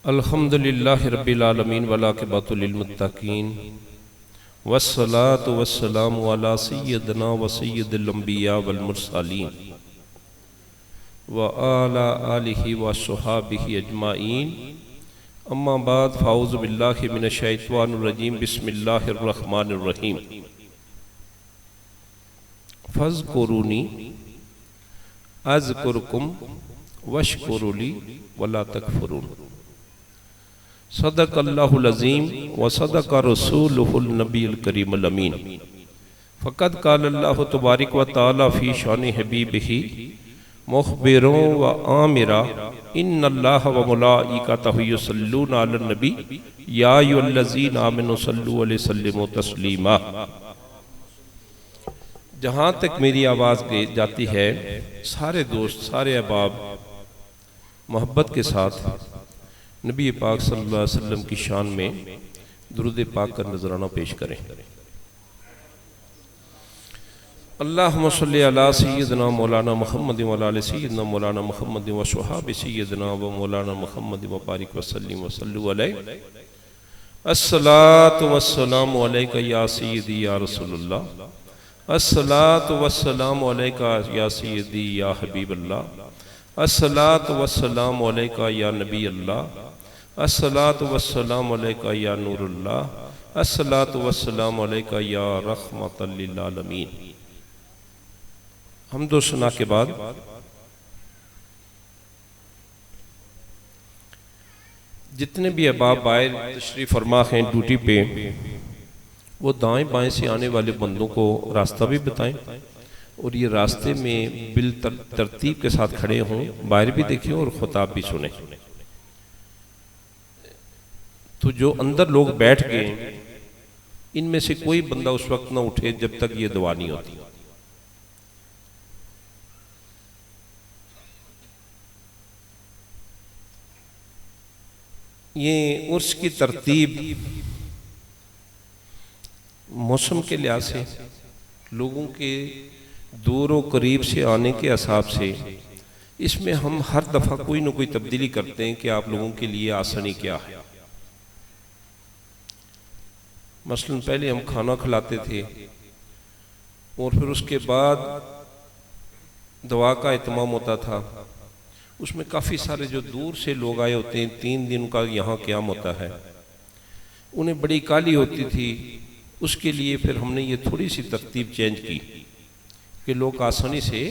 अल्हम्दुलिल्लाहि रब्बिल आलमीन वलाक़िबतु लिल मुत्तक़ीन वस्सलातु वस्सलामु अला सय्यिदिना व सय्यिदिल अंबिया वल मुरसलीन व अला आलिहि व अस्हाबिहि अजमाइन। अम्मा बाद फ़ाऊज़ु बिल्लाहि मिनश शैतानिर रजीम। बिस्मिल्लाहिर रहमानिर रहीम। फ़ज़्कुरूनी अज़्कुरुकुम वश्कुरूली वला तकफ़ुरून। सदक़ल्लाहुल अज़ीम व सदक़ रसूलुहुल नबीयुल करीमुल अमीन। फ़क़द क़ालल्लाहु तबारक व तआला फ़ी शानि हबीबिही मुख़बिरन व आमिरा इन्नल्लाह व मलाइकतहु युसल्लूना अलन नबी या अय्युहल्लज़ीना आमनु सल्लु अलैहि व सल्लिमू तस्लीमा। जहाँ तक मेरी आवाज़ जाती है, सारे दोस्त, सारे अहबाब मोहब्बत के साथ नबी पाक सल्लल्लाहु अलैहि वसल्लम की शान में दुरूद पाक का नजराना पेश करें। अल्लाहुम्मा सल्लि अला सय्यिदिना मौलाना मुहम्मद व अला सय्यिदिना मौलाना मुहम्मद व अस्हाबि सय्यिदिना व मौलाना मुहम्मद व बारिक व सल्लिम व सल्लु अलैहि। अस्सलातु वस्सलामु अलैका या सय्यिदी या रसूलल्लाह। अस्सलातु वस्सलामु अलैका या सय्यिदी या हबीबल्लाह। अस्सलातु वस्सलामु अलैका या नबी अल्लाह। अस्सलातु वस्सलामु अलैका या नूरुल्लाह। अस्सलातु वस्सलामु अलैका या रहमतल लिल आलमीन। हम्दो सना के बाद जितने भी अहबाब बाहर तशरीफ़ फरमा हैं ड्यूटी पे, वो दाएं बाएं से आने वाले बंदों को रास्ता भी बताएं और ये रास्ते में बिल तरतीब के साथ खड़े हों, बाहर भी देखें और खुताब भी सुने। तो जो अंदर लोग बैठ गए, इनमें से कोई बंदा उस वक्त ना उठे जब तक ये दुआ नहीं होती। ये उर्स की तरतीब मौसम के लिहाज से, लोगों के दूर व करीब से आने के हिसाब से, इसमें हम हर दफ़ा कोई ना कोई तब्दीली करते हैं कि आप लोगों के लिए आसानी क्या है। मसलन पहले हम खाना खिलाते थे और फिर उसके बाद दवा का इत्माम होता था। उसमें काफ़ी सारे जो दूर से लोग आए होते हैं, 3 दिन का यहाँ क़याम होता है, उन्हें बड़ी काली होती थी। उसके लिए फिर हमने ये थोड़ी सी तरतीब चेंज की कि लोग आसानी से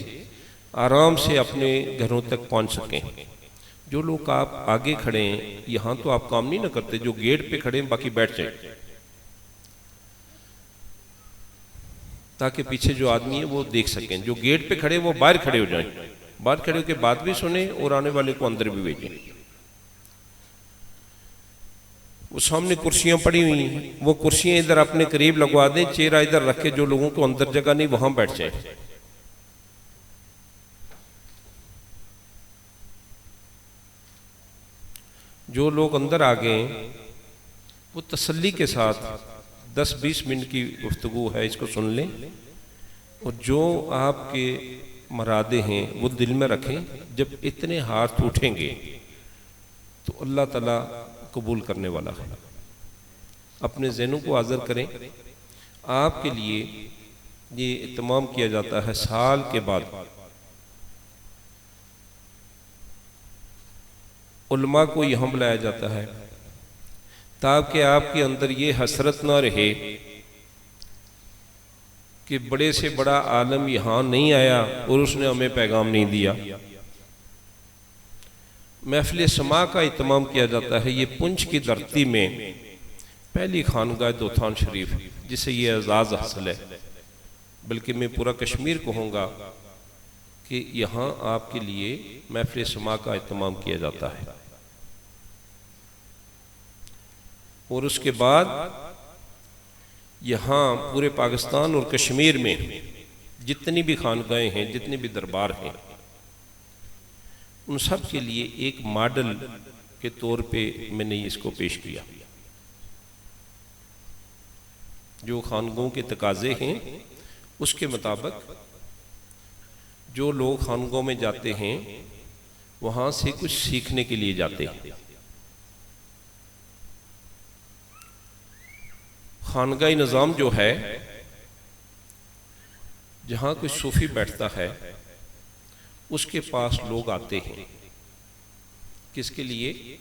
आराम से अपने घरों तक पहुंच सकें। जो लोग आप आगे खड़े हैं, यहाँ तो आप काम नहीं ना करते, जो गेट पे खड़े हैं बाकी बैठ जाएं, ताकि पीछे जो आदमी है वो देख सकें। जो गेट पे खड़े वो बाहर खड़े हो जाएं, बाहर खड़े होकर बात भी सुने और आने वाले को अंदर भी भेजें। वो सामने कुर्सियां पड़ी हुई हैं, वो कुर्सियां इधर अपने करीब लगवा दें, चेहरा इधर रख के, जो लोगों को अंदर जगह नहीं वहां बैठ जाए। जो लोग अंदर आ गए वो तसल्ली के साथ 10-20 मिनट की गुफ्तगू है, इसको सुन लें और जो आपके मरादे हैं वो दिल में रखें। जब इतने हाथ उठेंगे तो अल्लाह ताला कबूल करने वाला है। अपने ज़हनों को हाज़िर करें। आपके लिए ये इत्माम किया जाता है साल के बाद। उलमा को यहाँ बुलाया जाता है ताकि आपके अंदर ये हसरत ना रहे कि बड़े से बड़ा आलम यहाँ नहीं आया और उसने हमें पैगाम नहीं दिया। महफिल समा का इत्माम किया जाता है। ये पुंछ की धरती में पहली खानगाह दोथान शरीफ, जिसे ये एजाज़ हासिल है, बल्कि मैं पूरा कश्मीर कहूँगा कि यहाँ आपके लिए महफिल समा का इत्माम किया जाता है। और उसके बाद यहाँ पूरे पाकिस्तान और कश्मीर में जितनी भी खानगाहें हैं, जितने भी दरबार हैं, उन सब के लिए एक मॉडल के तौर पे मैंने इसको पेश किया। जो खानगों के तकाजे हैं उसके मुताबिक जो लोग खानगों में जाते हैं वहाँ से कुछ सीखने के लिए जाते हैं। खानगाही निज़ाम जो है, जहाँ कोई सूफी बैठता है उसके पास लोग आते हैं, किसके लिए?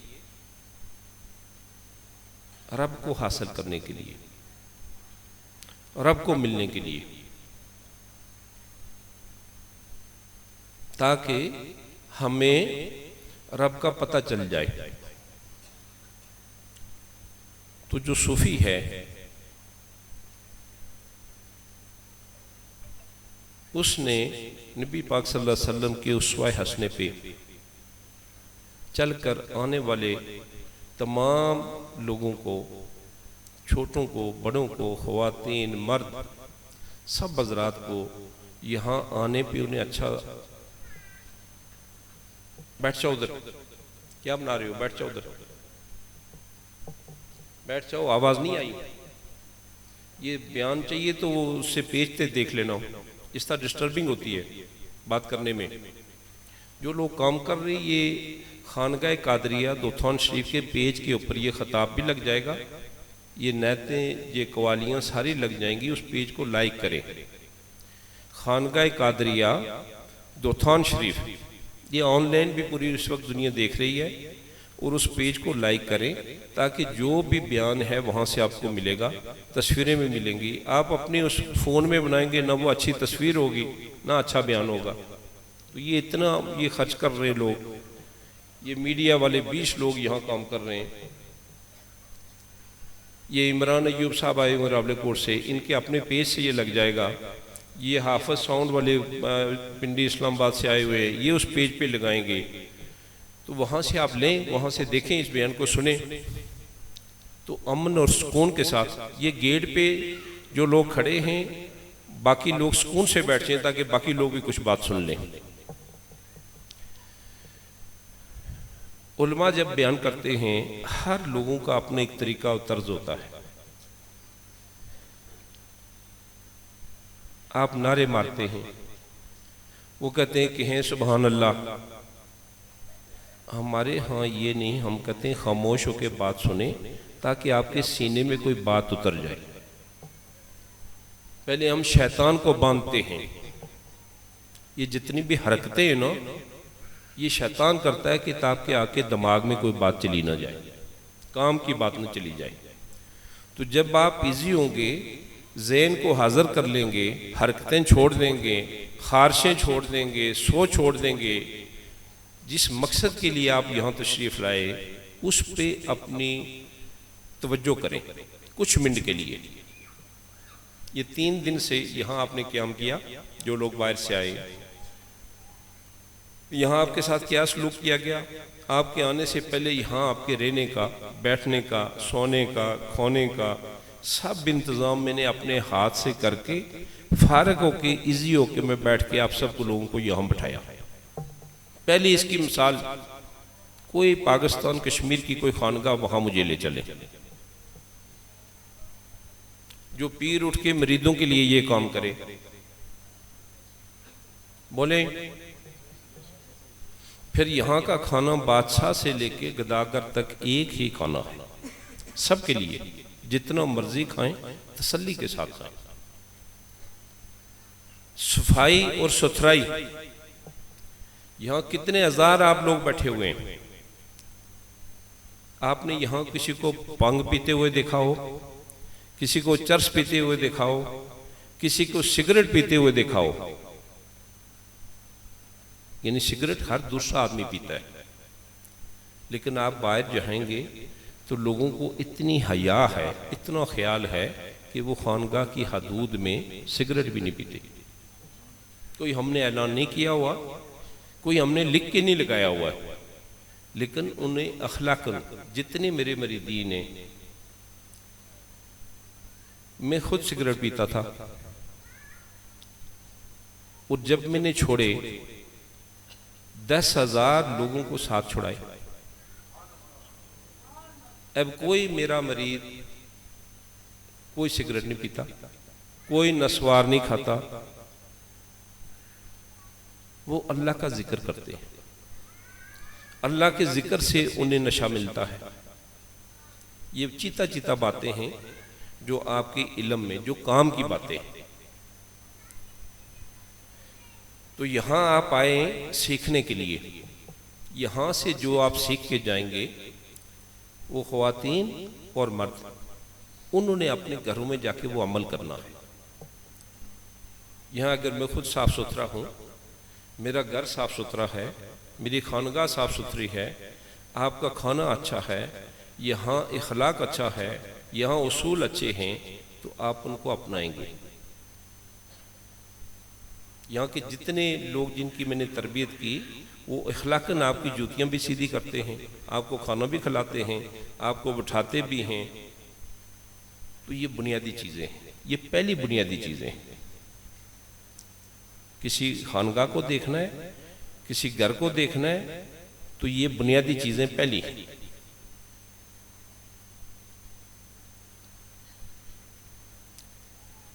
रब को हासिल करने के लिए, रब को मिलने के लिए, ताकि हमें रब का पता चल जाए। तो जो सूफी है उसने नबी पाक सल्लल्लाहु अलैहि वसल्लम के उसवा हसने पे चलकर आने वाले तमाम लोगों को, छोटों को, बड़ों को, ख़वातीन, मर्द, सब हज़रात को यहाँ आने पे उन्हें अच्छा, बैठ जाओ उधर, क्या बना रहे हो, बैठ जाओ उधर, बैठ जाओ, आवाज़ नहीं आई, ये बयान चाहिए तो वो उससे पेज पे देख लेना, इस तरह डिस्टर्बिंग होती है बात करने में। जो लोग काम कर रहे, ये खानगाह कादरिया दोथान शरीफ के पेज के ऊपर ये ख़ताब भी लग जाएगा, ये नैतें, ये कवालियाँ सारी लग जाएंगी, उस पेज को लाइक करें। खानगाह कादरिया दोथान शरीफ, ये ऑनलाइन भी पूरी इस वक्त दुनिया देख रही है, और उस पेज को लाइक करें ताकि जो भी बयान है वहाँ से आपको मिलेगा, तस्वीरें भी मिलेंगी। आप अपने उस फ़ोन में बनाएंगे ना वो अच्छी तस्वीर होगी ना अच्छा बयान होगा। तो ये इतना ये खर्च कर रहे लोग, ये मीडिया वाले 20 लोग यहाँ काम कर रहे हैं। ये इमरान अयूब साहब आए हुए रावलकोट से, इनके अपने पेज से ये लग जाएगा। ये हाफिज साउंड वाले पिंडी इस्लामाबाद से आए हुए, ये उस पेज पे लगाएंगे, तो वहाँ से आप लें, वहाँ से देखें, इस बयान को सुने, तो अमन और सुकून के साथ। ये गेट पे जो लोग खड़े हैं, बाकी लोग सुकून से बैठ जाएं ताकि बाकी लोग भी कुछ बात सुन लें। उलमा जब बयान करते हैं, हर लोगों का अपना एक तरीका और तर्ज होता है। आप नारे मारते हैं, वो कहते हैं कि हैं सुभान अल्लाह, हमारे यहाँ ये नहीं, हम कहते हैं खामोश होकर बात सुने ताकि आपके सीने में कोई बात उतर जाए। पहले हम शैतान को बांधते हैं, ये जितनी भी हरकतें हैं ना, ये शैतान करता है कि ताकि आपके दिमाग में कोई बात चली ना जाए, काम की बात ना चली जाए। तो जब आप इजी होंगे, ज़हन को हाज़िर कर लेंगे, हरकतें छोड़ देंगे, खारिशें छोड़ देंगे, सो छोड़ देंगे, जिस मकसद के लिए आप यहाँ तशरीफ़ लाए उस पे अपनी तवज्जो करें कुछ मिनट के लिए। ये 3 दिन से यहाँ आपने क़याम किया, जो लोग बाहर से आए, यहाँ आपके साथ क्या सलूक किया गया? आपके आने से पहले यहाँ आपके रहने का, बैठने का, सोने का, खोने का सब इंतज़ाम मैंने अपने हाथ से करके फारग होके इजी होके मैं बैठ के आप सब लोगों को यहाँ बिठाया। पहली इसकी मिसाल, कोई पाकिस्तान कश्मीर की कोई खानगा वहाँ मुझे ले चले, जो पीर उठ के मरीदों के लिए ये काम करे, बोले। फिर यहाँ का खाना बादशाह से लेके गदागर तक एक ही खाना है, सबके लिए, जितना मर्जी खाएं, तसल्ली के साथ खाएं। सफाई और सुथराई, यहाँ कितने हजार आप लोग बैठे हुए हैं, आपने यहाँ किसी को भांग पीते हुए देखा हो, किसी को चरस पीते हुए देखा हो, किसी को सिगरेट पीते हुए देखा हो? यानी सिगरेट हर दूसरा आदमी पीता है, लेकिन आप बाहर जाएंगे तो लोगों को इतनी हया है, इतना ख्याल है कि वो खानगाह की हदूद में सिगरेट भी नहीं पीते। कोई हमने ऐलान नहीं किया हुआ, कोई हमने लिख के नहीं लगाया हुआ है, लेकिन उन्हें अखलाकन, जितने मेरे मरीदीन हैं, मैं खुद सिगरेट पीता था, और जब मैंने छोड़े 10,000 लोगों को साथ छुड़ाए। अब कोई मेरा मरीद कोई सिगरेट नहीं पीता, कोई नस्वार नहीं खाता, वो अल्लाह का जिक्र करते हैं, अल्लाह के जिक्र से उन्हें नशा मिलता है। ये चीता चीता बातें हैं, जो आपके इल्म में, जो काम की बातें। तो यहाँ आप आए सीखने के लिए। यहाँ से जो आप सीख के जाएंगे वो ख्वातीन और मर्द, उन्होंने अपने घरों में जाके वो अमल करना है। यहाँ अगर मैं खुद साफ़ सुथरा हूँ, मेरा घर साफ़ सुथरा है, मेरी खानगाह साफ़ सुथरी है, आपका खाना अच्छा है, यहाँ इखलाक अच्छा है, यहाँ उसूल अच्छे हैं, तो आप उनको अपनाएंगे। यहाँ के जितने लोग जिनकी मैंने तरबियत की, वो इखलाकन आपकी जूतियाँ भी सीधी करते हैं, आपको खाना भी खिलाते हैं, आपको बिठाते भी हैं। तो ये बुनियादी चीज़ें हैं, ये पहली बुनियादी चीज़ें हैं। किसी खानगाह को देखना है, किसी घर को देखना है, तो ये बुनियादी चीज़ें पहली हैं।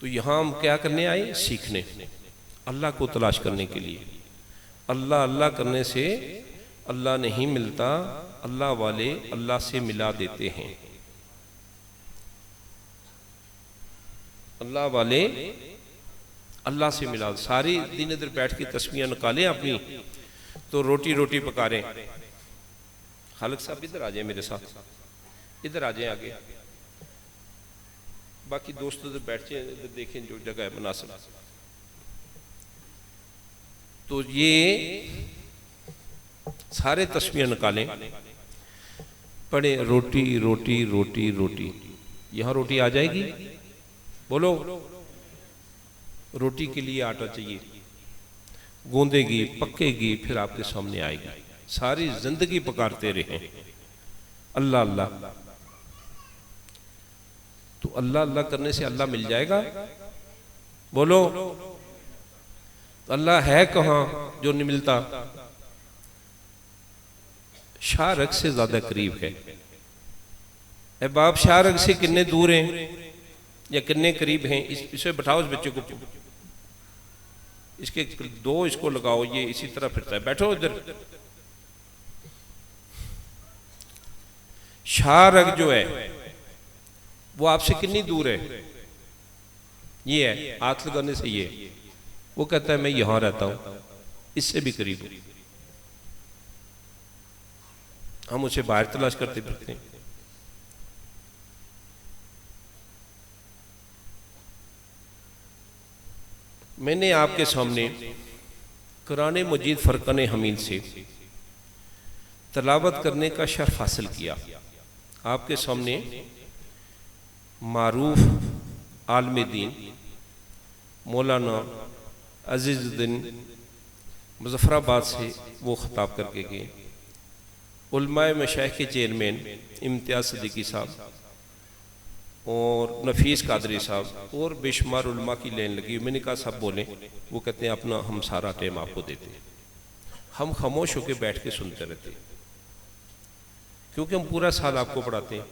तो यहाँ हम क्या करने आए? सीखने, अल्लाह को तलाश करने के लिए। अल्लाह अल्लाह करने से अल्लाह नहीं मिलता, अल्लाह वाले अल्लाह से मिला देते हैं। अल्लाह वाले अल्लाह से मिला। सारी दिन इधर बैठ के तस्बीहें निकालें अपनी, तो रोटी रोटी पका रहे हैं। खालिक साहब इधर आ जाए मेरे साथ, इधर आ जाए आगे, बाकी दोस्त इधर बैठ जाए, इधर देखें जो जगह है मुनासिब। तो ये सारे तस्बीहें निकालें, पढ़े रोटी रोटी रोटी रोटी। यहाँ रोटी आ जाएगी? बोलो। रोटी के लिए आटा चाहिए, गूंदेगी, पकेगी, फिर आपके सामने आएगी। सारी जिंदगी पकारते रहें अल्लाह अल्लाह। तो अल्लाह अल्लाह करने से अल्लाह मिल जाएगा? बोलो। अल्लाह है कहाँ जो नहीं मिलता? शाहरग से ज्यादा करीब है। अहबाब शाहरग से कितने दूर हैं या कितने करीब हैं? इसे बैठाओ, इस बच्चे को, इसके दो इसको लगाओ, ये इसी तरह फिरता है। बैठो इधर। शाहरग जो है वो आपसे कितनी दूर है? ये है, हाथ लगाने से ये। वो कहता है मैं यहां रहता हूं, इससे भी करीब है। हम उसे बाहर तलाश करते फिरते हैं। मैंने आपके सामने कुरान मजीद फरकान हमीद से तलावत करने का शर्फ हासिल किया। आपके सामने मारूफ आलम दीन मौलाना अजीजुद्दीन मुजफ्फराबाद से वो खिताब करके गए। उलमाए मशाइख के चेयरमैन इम्तियाज सिद्दीकी साहब और नफीस कादरी साहब और बेशुमार उलमा की लाइन लगी। मैंने कहा सब बोलें। वो कहते हैं अपना हम सारा टाइम आपको देते हैं। हम खामोश होकर बैठ के सुनते रहते हैं, क्योंकि हम पूरा साल आपको पढ़ाते हैं,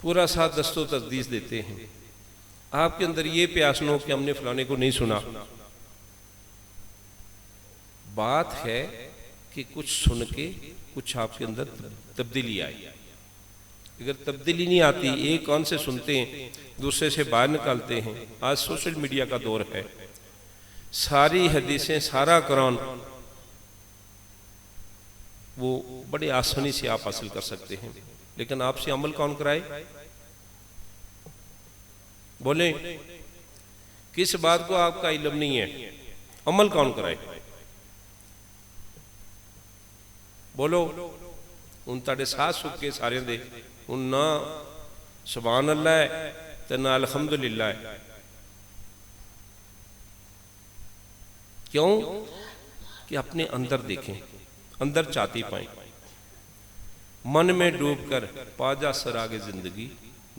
पूरा साल दस्तों तस्दीस देते हैं। आपके अंदर ये प्यास न हो कि हमने फलाने को नहीं सुना। बात है कि कुछ सुन के कुछ आपके अंदर तब्दीली आई। अगर तब्दीली नहीं आती, एक कान से सुनते हैं, दूसरे से बाहर निकालते हैं। आज सोशल मीडिया का दौर है, सारी हदीसें, सारा कुरान वो बड़े आसानी से आप हासिल कर सकते हैं, लेकिन आपसे अमल कौन कराए? बोले, किस बात को आपका इल्म नहीं है, अमल कौन कराए? बोलो। उन ताड़े साथ सुख के सारे दे उन ना सुभान अल्लाह है तो ना अल्हम्दुलिल्लाह है। क्यों? कि अपने अंदर देखें, अंदर चाहती पाएं। मन में डूब कर पाजा सरागे जिंदगी,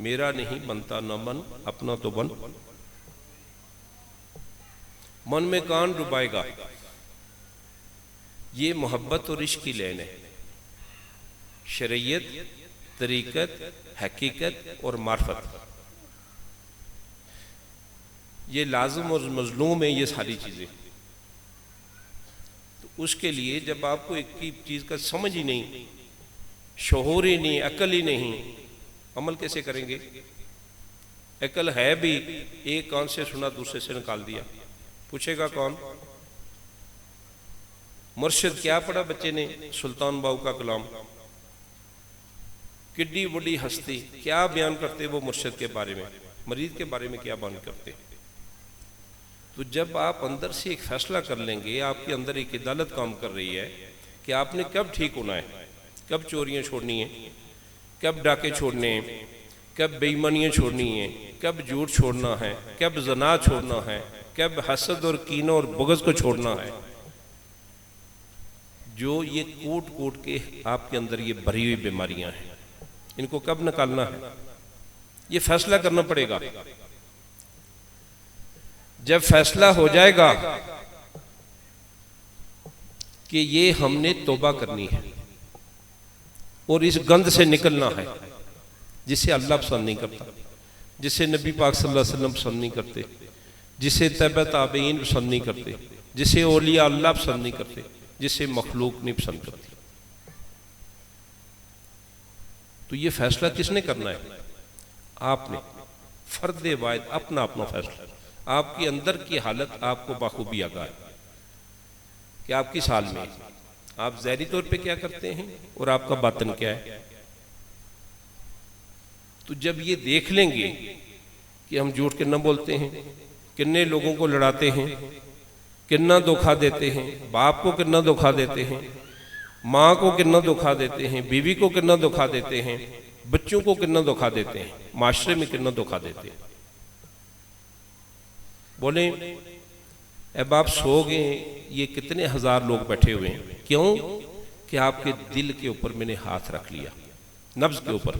मेरा नहीं बनता न मन अपना तो बन। मन में कान डुबाएगा, ये मोहब्बत और इश्क की लेन है। शरीयत, तरीकत, हकीकत और मार्फत, ये लाजिम और मजलूम है, ये सारी चीज़ें। तो उसके लिए जब आपको एक ही चीज़ का समझ ही नहीं, शऊर ही नहीं, अकल ही नहीं, अमल कैसे करेंगे? अकल है भी, एक कान से सुना दूसरे से निकाल दिया। पूछेगा कौन? मुर्शिद क्या पढ़ा बच्चे ने? सुल्तान बाहू का कलाम। किड्डी बड़ी हस्ती, क्या बयान करते वो मुर्शिद के बारे में, मरीज के बारे में क्या बयान करते। तो जब आप अंदर से एक फैसला कर लेंगे, आपके अंदर एक अदालत काम कर रही है कि आपने कब ठीक होना है, कब चोरियां छोड़नी है, कब डाके छोड़ने हैं, कब बेईमानियां छोड़नी है, कब झूठ छोड़ना है, कब जना छोड़ना है, कब हसद और कीना और बुग़्ज़ को छोड़ना है। जो ये कूट कूट के आपके अंदर ये भरी हुई बीमारियां हैं, इनको कब निकालना है, ये फैसला करना पड़ेगा। जब फैसला हो जाएगा कि ये हमने तौबा करनी है और इस गंद से निकलना है जिसे अल्लाह पसंद नहीं करता, जिसे नबी पाक सल्लल्लाहु अलैहि वसल्लम पसंद नहीं करते, जिसे तबा ताबईन पसंद नहीं करते, जिसे औलिया अल्लाह पसंद नहीं करते, जिसे मखलूक नहीं पसंद करती। तो ये फैसला किसने करना है? आपने। फर्द वाहिद अपना अपना फैसला। आपके अंदर की हालत आपको बाखूबी आगाह है कि आप किस हाल में, आप ज़ाहिरी तौर पे क्या करते हैं और आपका बातन क्या है। तो जब ये देख लेंगे कि हम झूठ कितना बोलते हैं, कितने लोगों को लड़ाते हैं, कितना धोखा देते हैं, बाप को कितना धोखा देते हैं, माँ को कितना धोखा देते हैं, बीवी को कितना धोखा देते हैं, बच्चों को कितना धोखा देते हैं, माशरे में कितना धोखा देते हैं। बोले अब आप सो गए, ये कितने हजार लोग बैठे हुए हैं, क्यों? कि आपके दिल के ऊपर मैंने हाथ रख लिया, नब्ज के ऊपर।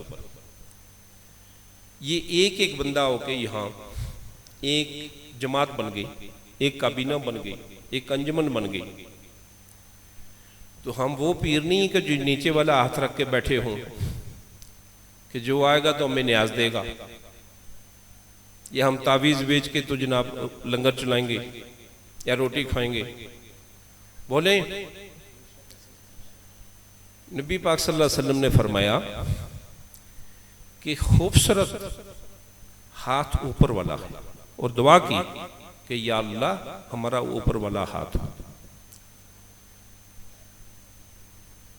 ये एक एक बंदा होके यहाँ एक जमात बन गई, एक काबीना बन गई, एक अंजुमन बन गई। तो हम वो पीर नहीं कि जो नीचे वाला हाथ रख के बैठे हों कि जो आएगा तो हमें न्याज देगा, या हम तावीज़ बेच के तो जनाब लंगर चलाएंगे या रोटी खाएंगे। बोले नबी पाक सल्लल्लाहु अलैहि वसल्लम ने फरमाया कि खूबसूरत हाथ ऊपर वाला है, और दुआ की कि या अल्लाह हमारा ऊपर वाला हाथ हो।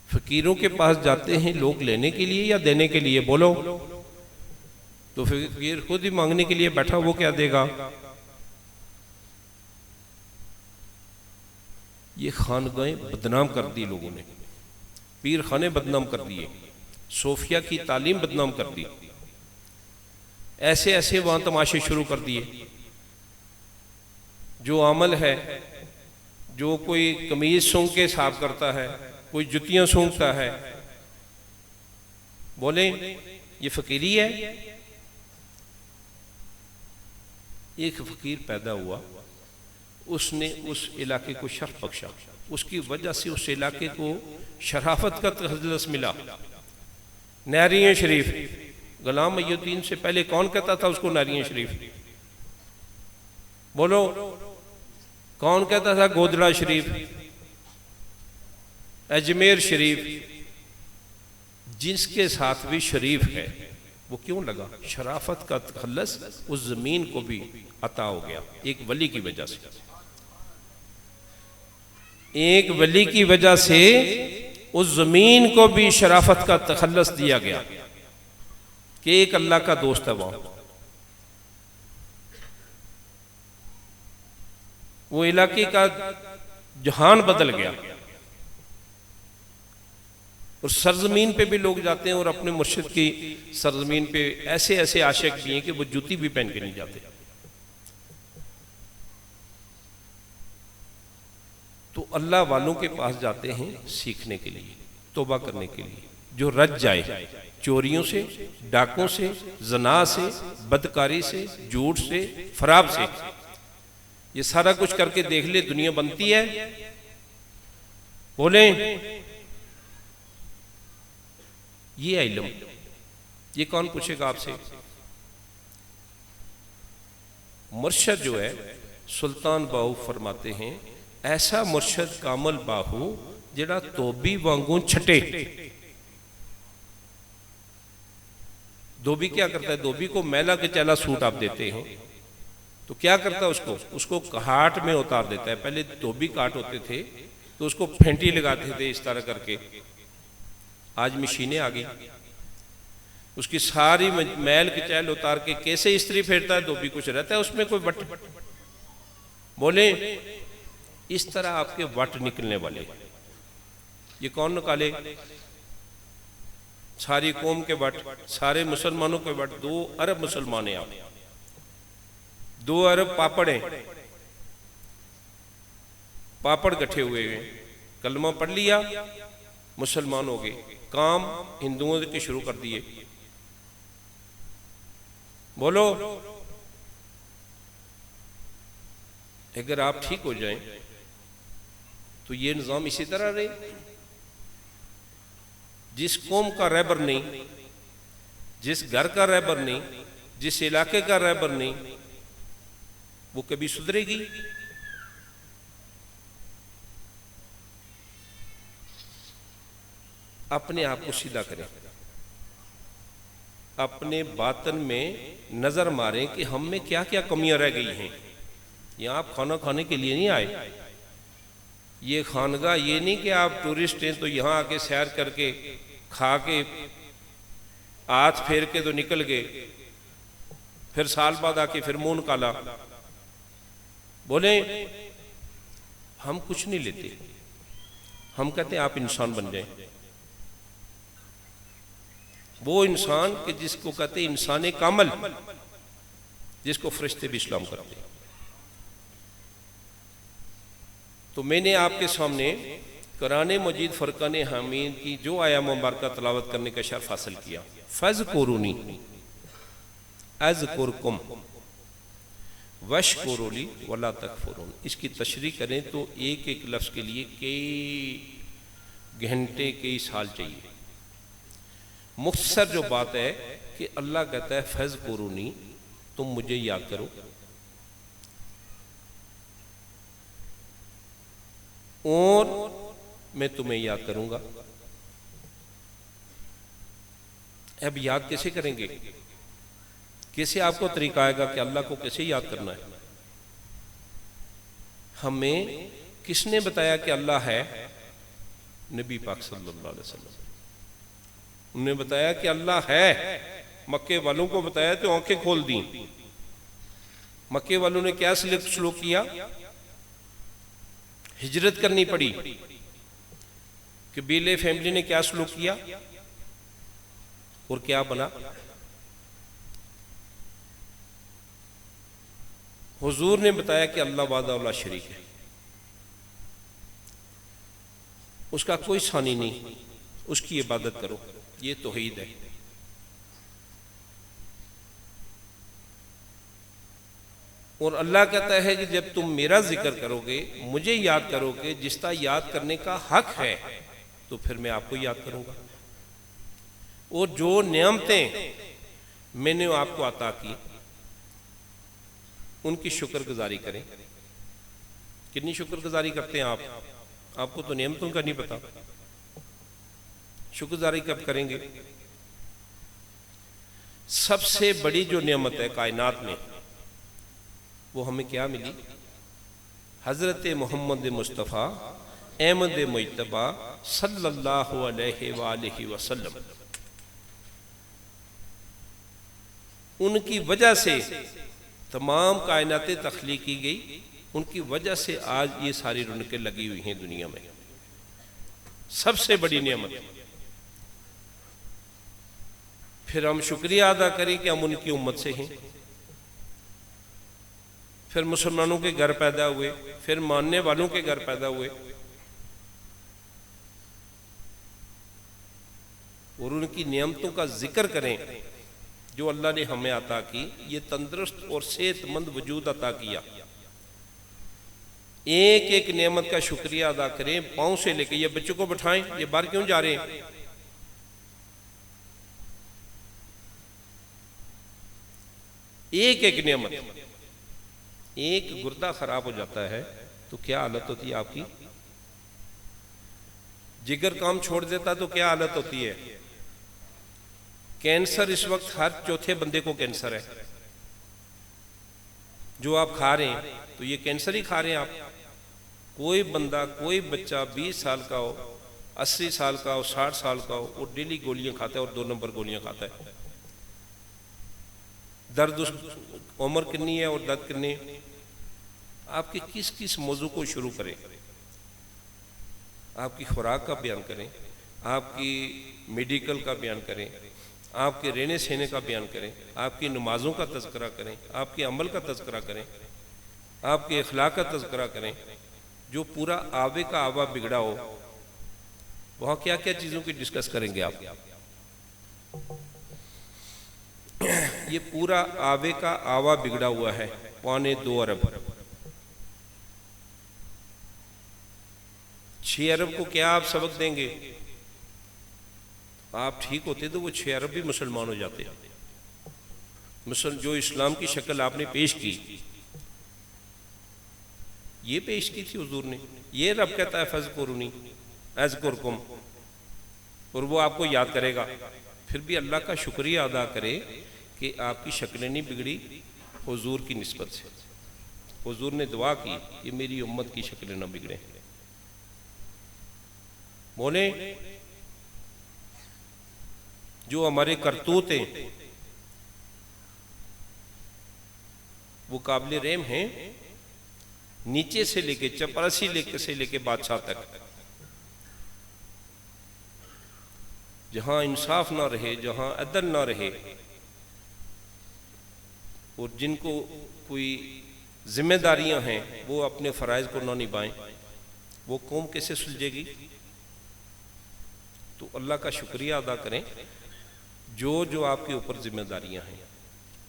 फकीरों के पास जाते हैं लोग लेने के लिए या देने के लिए? बोलो। तो फकीर खुद ही मांगने के लिए बैठा, वो क्या देगा? ये खानगाहें बदनाम कर दी लोगों ने, पीर खाने बदनाम कर दिए, सोफिया की तालीम बदनाम कर दी, ऐसे ऐसे वहां तमाशे शुरू कर दिए। जो अमल है, जो कोई कमीज सूंघ के साफ करता है, कोई जुतियां सूंघता है, बोले ये फकीरी है। एक फकीर पैदा हुआ, उसने उस इलाके को शर्फ बख्शा, उसकी वजह से उस इलाके को शराफत का तखल्लुस मिला। नारियां शरीफ, गुलाम मईनुद्दीन से पहले कौन कहता था उसको नारियां शरीफ? बोलो, कौन कहता था गोदड़ा शरीफ, अजमेर शरीफ? जिसके साथ भी शरीफ है वो क्यों लगा? शराफत का तखल्लुस उस जमीन को भी अता हो गया, एक वली की वजह से। एक वली की वजह से उस जमीन को भी शराफत का तखल्लुस दिया गया कि एक अल्लाह का दोस्त है वहां। वो इलाके का जहान बदल गया, और सरजमीन पे भी लोग जाते हैं, और अपने मुर्शिद की सरजमीन पे ऐसे ऐसे आशिक भी हैं कि वो जूती भी पहन के नहीं जाते। तो अल्लाह वालों के पास जाते हैं सीखने के लिए, तौबा करने के लिए। जो रज जाए चोरियों से, डाकों से, जना से, बदकारी से, झूठ से, फराब से, ये सारा कुछ करके देख ले, दुनिया बनती है। बोले ये इल्म, ये कौन पूछेगा आपसे? मुर्शद जो है, सुल्तान बाहू फरमाते हैं, ऐसा मुर्शद कामल बाहू जेड़ा तोबी वांगू छटे, धोबी क्या करता है, धोबी को मैला के चैला सूट आप देते हैं तो क्या करता है, उसको घाट में उतार देता है। पहले धोबी काट होते थे तो उसको फेंटी लगाते थे इस तरह करके, आज मशीनें आ गई, उसकी सारी मैल की चैल उतार के कैसे इस्त्री फेरता है धोबी, कुछ रहता है उसमें कोई वट, बोले इस तरह आपके वट निकलने वाले। ये कौन निकाले? सारी कौम के वट, सारे मुसलमानों के वट। 2 अरब मुसलमान हैं आप, 2 अरब पापड़ हैं, पापड़ गठे हुए हैं, कलमा पढ़ लिया मुसलमान हो गए, काम हिंदुओं के शुरू कर दिए। बोलो अगर आप ठीक हो जाएं तो ये निजाम इसी तरह रहे। जिस कौम का रहबर नहीं, जिस घर का रहबर नहीं, जिस इलाके का रहबर नहीं, वो कभी सुधरेगी? अपने आप को सीधा करें, अपने बातन में नजर मारें कि हम में क्या क्या कमियां रह गई हैं। यहां आप खाना खाने के लिए नहीं आए, ये खानगा ये नहीं कि आप टूरिस्ट हैं तो यहां आके सैर करके खा के हाथ फेर के तो निकल गए, फिर साल बाद आके फिर मुंह काला। बोले हम कुछ नहीं लेते, हम कहते हैं आप इंसान बन जाएं। वो इंसान कि जिसको कहते हैं इंसान कामल, जिसको फरिश्ते भी इस्लाम करते हैं। तो मैंने आपके सामने कुरान मजीद फुरकान हमीद की जो आया मुबारक तलावत करने का शर्फ हासिल किया। फज़कुरूनी अज़कुरकुम वशकुरूली वला तकफुरून। इसकी तशरीह करें तो एक एक लफ्ज़ के लिए कई घंटे कई साल चाहिए। मुख्तसर जो बात है कि अल्लाह कहता है फज़कुरूनी, तुम मुझे याद करो, और मैं तुम्हें याद करूंगा। अब याद कैसे करेंगे? कैसे आपको तरीका आएगा कि अल्लाह को कैसे याद करना है? हमें किसने बताया कि अल्लाह है? नबी पाक सल्लल्लाहु अलैहि वसल्लम। उन्होंने बताया कि अल्लाह है। मक्के वालों को बताया तो आंखें खोल दी। मक्के वालों ने क्या सलूक किया? हिजरत करनी पड़ी। कि बीले फैमिली ने क्या सलूक किया और क्या बना? हुजूर ने बताया कि अल्लाह वादा शरीक है, उसका कोई सानी नहीं, उसकी इबादत करो, ये तौहीद है। और अल्लाह कहता है कि जब तुम मेरा जिक्र करोगे, मुझे याद करोगे, जिसका याद करने का हक है, तो फिर मैं आपको याद करूंगा। और जो नेमतें मैंने आपको अता की, उनकी शुक्रगुजारी करें। कितनी शुक्रगुजारी करते हैं आप? आपको तो नेमतों का नहीं पता, शुक्रगुजारी कब करेंगे? सबसे बड़ी जो नेमत है कायनात में, वो हमें क्या मिली? हजरत मोहम्मद मुस्तफ़ा अहमद मुज्तबा सल्लल्लाहु अलैहि वसल्लम। उनकी वजह से तमाम कायनातें तख्लीक की गई, उनकी वजह से आज ये सारी रौनकें लगी हुई हैं दुनिया में। सबसे बड़ी नेमत। फिर हम शुक्रिया अदा करें कि हम उनकी उम्मत से हैं। फिर मुसलमानों के घर पैदा हुए, फिर मानने वालों के घर पैदा हुए, और उनकी नियमतों का जिक्र करें जो अल्लाह ने हमें अता की। ये तंदुरुस्त और सेहतमंद वजूद अता किया। एक एक नेमत का शुक्रिया अदा करें, पांव से लेके। ये बच्चों को बिठाएं, ये बाहर क्यों जा रहे हैं? एक एक नेमत। एक गुर्दा खराब हो जाता है तो क्या हालत होती है आपकी? जिगर काम छोड़ देता तो क्या हालत होती है? कैंसर इस वक्त हर चौथे बंदे को कैंसर है। जो आप खा रहे हैं तो ये कैंसर ही खा रहे हैं आप। कोई बंदा, कोई बच्चा 20 साल का हो, 80 साल का हो, 60 साल का हो, वो डेली गोलियां खाता है और 2 नंबर गोलियां खाता है। दर्द उस उम्र कितनी है और दर्द कितनी है। आपके किस किस मौजू को शुरू करें, आपकी खुराक का बयान करें, आपकी मेडिकल का बयान करें, आपके रहने सहने का बयान करें, आपकी नमाजों का तज़किरा करें, आपके अमल का तज़किरा करें, आपके अखलाक का तज़किरा करें। जो पूरा आवे का आवा बिगड़ा हो, वहाँ क्या क्या चीज़ों की डिस्कस करेंगे आप। ये पूरा आवे का आवा बिगड़ा हुआ है, 2.25 अरब। 6 अरब को क्या आप सबक देंगे। आप ठीक होते तो वो 6 अरब भी मुसलमान हो जाते। जो इस्लाम की शक्ल आपने पेश की, ये पेश की थी हुजूर ने। ये रब कहता है फज़कुरूनी अज़कुरकुम, और वो आपको याद करेगा। फिर भी अल्लाह का शुक्रिया अदा करे कि आपकी शक्लें नहीं बिगड़ी हुजूर की निस्बत से। हुजूर ने दुआ की कि मेरी उम्मत की शक्लें ना बिगड़े। बोले जो हमारे करतूत हैं वो काबिल रहम हैं, नीचे से लेके चपरासी से लेके बादशाह तक। जहां इंसाफ ना रहे, जहां अदल ना रहे, और जिनको कोई जिम्मेदारियां हैं वो अपने फ़राइज़ को ना निभाएं, वो कौम कैसे सुलझेगी। तो अल्लाह का शुक्रिया अदा करें। जो आपके ऊपर जिम्मेदारियां हैं,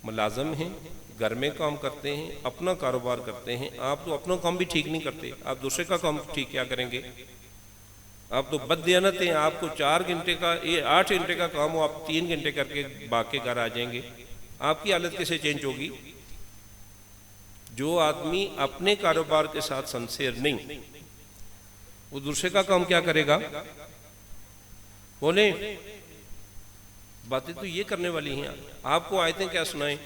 मुलाजम हैं, घर में काम करते हैं, अपना कारोबार करते हैं। आप तो अपना काम भी ठीक नहीं करते, आप दूसरे का काम ठीक क्या करेंगे। आप तो बददियानत हैं। आपको 4 घंटे का, ये 8 घंटे का काम हो, आप 3 घंटे करके भाग के घर आ जाएंगे। आपकी हालत कैसे चेंज होगी। जो आदमी अपने कारोबार के साथ सिंसियर नहीं, वो दूसरे का काम क्या करेगा। बोले बातें तो ये करने वाली हैं। आपको आयतें क्या सुनाएं।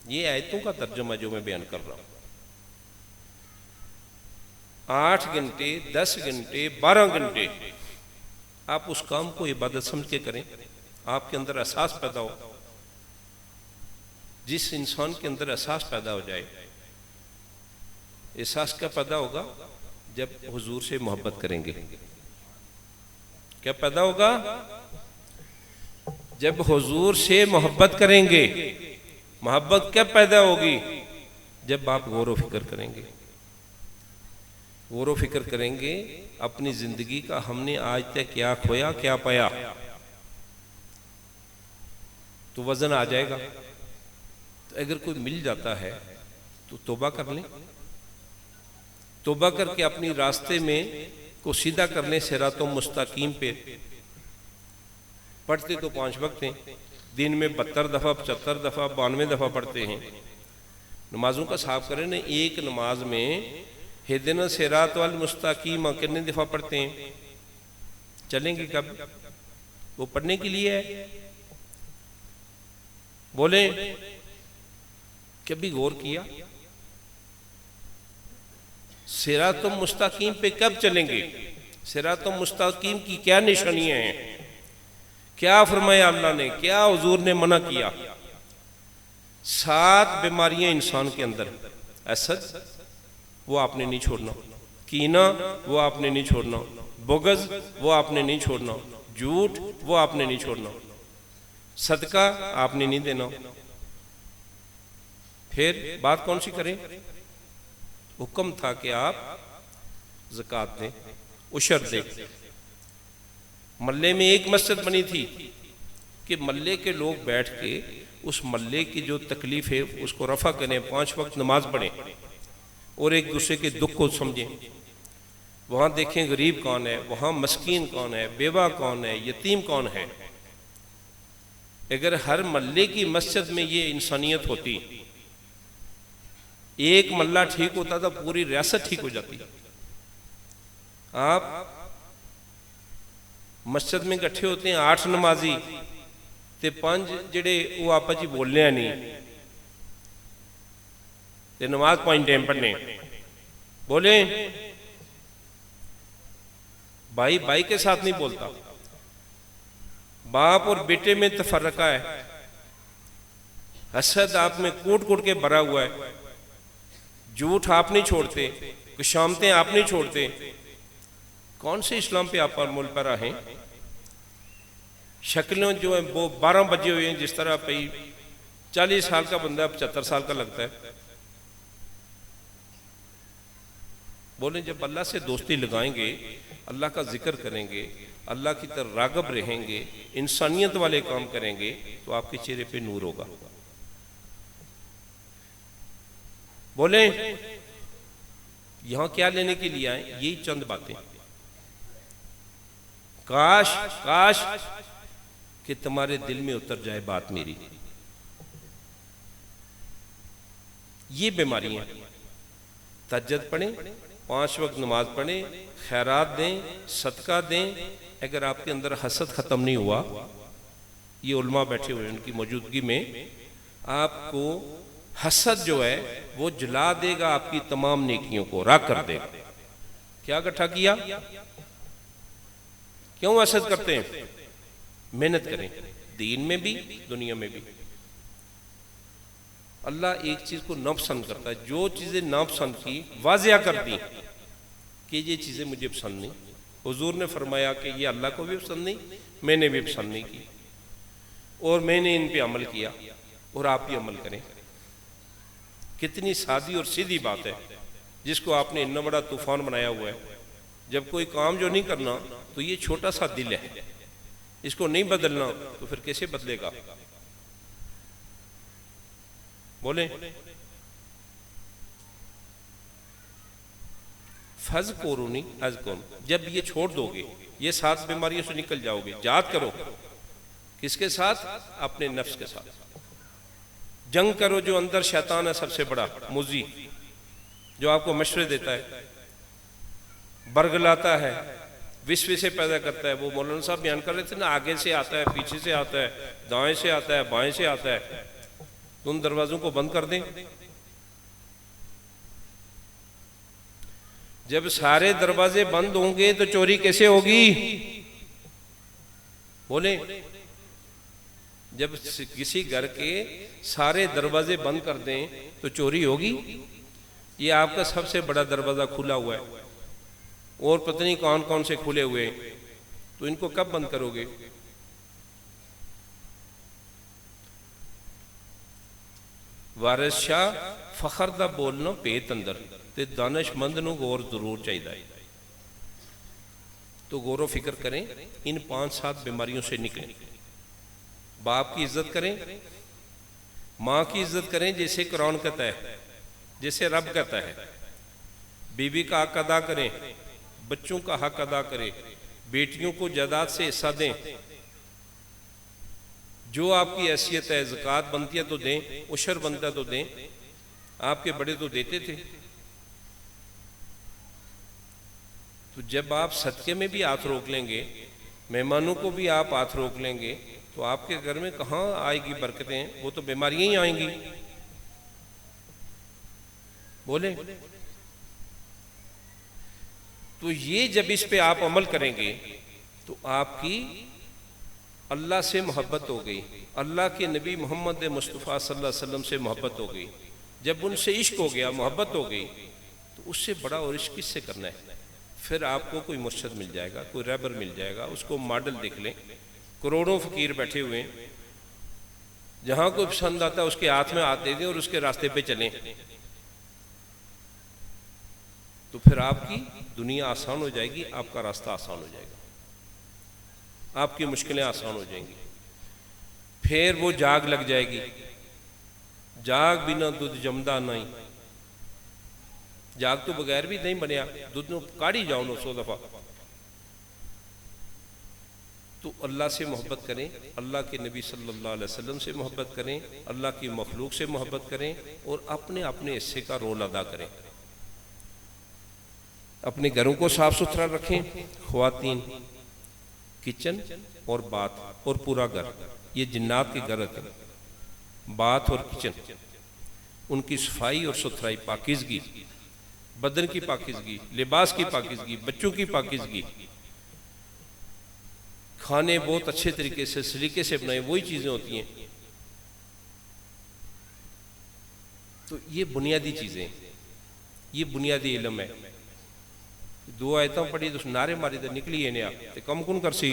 ये आयतों का तर्जुमा जो मैं बयान कर रहा हूं। 8 घंटे, 10 घंटे, 12 घंटे आप उस काम को इबादत समझ के करें। आपके अंदर एहसास पैदा हो। जिस इंसान के अंदर एहसास पैदा हो जाए, एहसास क्या पैदा होगा, जब हुजूर से मोहब्बत करेंगे। क्या पैदा होगा, जब हुजूर से मोहब्बत करेंगे। मोहब्बत कब पैदा होगी, जब आप गौर व फिक्र करेंगे। गौर व फिक्र करेंगे अपनी जिंदगी का, हमने आज तक क्या खोया क्या पाया, तो वजन आ जाएगा। तो अगर कोई मिल जाता है तो तौबा कर लें। तौबा करके अपनी रास्ते में को सीधा करने, सिरातो मुस्तकीम पे। पढ़ते तो 5 वक्त हैं, दिन में 72 दफ़ा, 75 दफ़ा, 92 दफ़ा पढ़ते हैं। नमाजों का साफ करें ना, एक नमाज में हिदना सिरात वाल मुस्तकीम कितने दफ़ा पढ़ते हैं। चलेंगे कब, वो पढ़ने के लिए है। बोले कभी गौर किया सिरातो मुस्तकीम पे कब चलेंगे। सिरातो मुस्तकीम की क्या निशानियां हैं, क्या फरमाया अल्लाह ने, क्या हुजूर ने मना किया। 7 बीमारियां इंसान के अंदर। असद वो आपने नहीं छोड़ना, कीना वो आपने नहीं छोड़ना, बुग़्ज़ वो आपने नहीं छोड़ना, झूठ वो आपने नहीं छोड़ना, सदका आपने नहीं देना। फिर बात कौन सी करें। हुक्म था कि आप ज़कात दें, उशर दें। मल्ले में एक मस्जिद बनी थी कि मल्ले के लोग बैठ के उस मल्ले की जो तकलीफ है उसको रफा करें, 5 वक्त नमाज पढ़ें और एक दूसरे के दुख को समझें। वहाँ देखें गरीब कौन है, वहाँ मस्कीन कौन है, बेवा कौन है, यतीम कौन है। अगर हर मल्ले की मस्जिद में ये इंसानियत होती, एक मल्ला ठीक होता था, पूरी रियासत ठीक हो जाती। आप मस्जिद में इकट्ठे होते हैं 8 नमाजी ते 5 जेडे वो आपस च बोलने नहीं ते नमाज 5 टाइम पढ़ने बोले। भाई भाई के साथ नहीं बोलता, बाप और बेटे में तफर्रका है, हसद आप में कूट कूट के भरा हुआ है, झूठ आप नहीं छोड़ते, कुशामतें आप नहीं छोड़ते। कौन से इस्लाम पे आप अमल पर हैं? शक्लें जो है वो 12 बजे हुए हैं, जिस तरह भाई 40 साल का बंदा 75 साल का लगता है। बोले जब अल्लाह से दोस्ती लगाएंगे, अल्लाह का जिक्र करेंगे, अल्लाह की तरफ रागब रहेंगे, इंसानियत वाले काम करेंगे, तो आपके चेहरे पे नूर होगा। बोले यहां क्या लेने के लिए आए? यही चंद बातें। काश काश कि तुम्हारे दिल में उतर जाए बात मेरी। ये बीमारियां, तहज्जुद पढ़ें, 5 वक्त नमाज पढ़ें, खैरात दें, सदका दें। अगर आपके अंदर हसद खत्म नहीं हुआ, ये उलमा बैठे हुए उनकी मौजूदगी में, आपको हसद जो है वो जला देगा, आपकी तमाम नेकियों को राख कर देगा। क्या इकट्ठा किया? क्यों हसद करते हैं? मेहनत करें, दीन में भी दुनिया में भी। अल्लाह एक चीज को नापसंद करता है, जो चीजें नापसंद की वाजिया कर दी कि ये चीजें मुझे पसंद नहीं। हुजूर ने फरमाया कि ये अल्लाह को भी पसंद नहीं, मैंने भी पसंद नहीं की, और मैंने इन पे अमल किया, और आप भी अमल करें। कितनी सादी और सीधी बात है, जिसको आपने इतना बड़ा तूफान बनाया हुआ है। जब कोई काम जो नहीं करना, तो ये छोटा सा दिल है, इसको नहीं बदलना, तो फिर कैसे बदलेगा? बोले फज कोरूनी अज कौन, जब ये छोड़ दोगे, ये 7 बीमारियों से निकल जाओगे। याद करो किसके साथ? अपने नफ्स के साथ जंग करो। जो अंदर शैतान है सबसे बड़ा मुजी, जो आपको मशवरे देता है, बरगलाता है, विश्व से पैदा करता है। वो मौलाना साहब बयान कर रहे थे ना, आगे से आता है, पीछे से आता है, दाएं से आता है, बाएं से आता है। तो उन दरवाजों को बंद कर दें। जब सारे दरवाजे बंद होंगे तो चोरी कैसे होगी? बोले जब किसी घर के सारे दरवाजे बंद कर दें तो चोरी होगी? ये आपका सबसे बड़ा दरवाजा खुला हुआ है, और पता नहीं कौन कौन से खुले हुए हैं, तो इनको कब बंद करोगे? वारिस शाह फखर दा बोलना पेट अंदर, ते दानिशमंद नूं गौर जरूर चाहिए। तो गौर फिक्र करें, इन 5-7 बीमारियों से निकलें। बाप की इज्जत करें, माँ की इज्जत करें जैसे कुरान कहता है, जैसे रब कहता है। बीवी का हक अदा करें, बच्चों का हक अदा करें, बेटियों को जायदाद से हिस्सा दें। जो आपकी हैसियत है, ज़कात बनती है तो दें, उशर बनता है तो दें। आपके बड़े तो देते थे। तो जब आप सदके में भी हाथ रोक लेंगे, मेहमानों को भी आप हाथ रोक लेंगे, तो आपके घर में कहाँ आएगी बरकतें? वो तो बीमारियां ही आएंगी। बोले तो ये जब इस पे आप अमल करेंगे तो आपकी अल्लाह से मोहब्बत हो गई, अल्लाह के नबी मोहम्मद मुस्तफ़ा सल्लल्लाहु अलैहि वसल्लम से मोहब्बत हो गई। जब उनसे इश्क हो गया, मोहब्बत हो गई, तो उससे बड़ा और इश्क किससे करना है? फिर आपको कोई मुर्शद मिल जाएगा, कोई रहबर मिल जाएगा, उसको मॉडल देख लें। करोड़ों फकीर बैठे हुए हैं, जहां कोई पसंद आता है उसके हाथ में हाथ दे दें और उसके रास्ते पे चलें, तो फिर आपकी दुनिया आसान हो जाएगी, आपका रास्ता आसान हो जाएगा, आपकी मुश्किलें आसान हो जाएंगी। फिर वो जाग लग जाएगी। जाग बिना दूध जमदा नहीं। जाग तो बगैर भी नहीं बनया, दूध नो काढ़ी जाओ 900 दफा। तो अल्लाह से मोहब्बत करें, अल्लाह के नबी सल्लल्लाहु अलैहि वसल्लम से मोहब्बत करें, अल्लाह की मखलूक से मोहब्बत करें, और अपने अपने हिस्से का रोल अदा करें। अपने घरों को साफ सुथरा रखें। ख्वातीन किचन और बाथ और पूरा घर, ये जिन्नात के घर होते हैं। बाथ और किचन, उनकी सफाई और सुथराई, पाकीज़गी, बदन की पाकीज़गी, लिबास की पाकीज़गी, बच्चों की पाकीज़गी, खाने बहुत अच्छे तरीके से सलीके से बनाए, वही चीज़ें होती हैं। तो ये बुनियादी चीज़ें, ये बुनियादी इल्म है। दो आयतों पढ़ी तो नारे मारी तो निकली है नया तो कम कौन कर सी।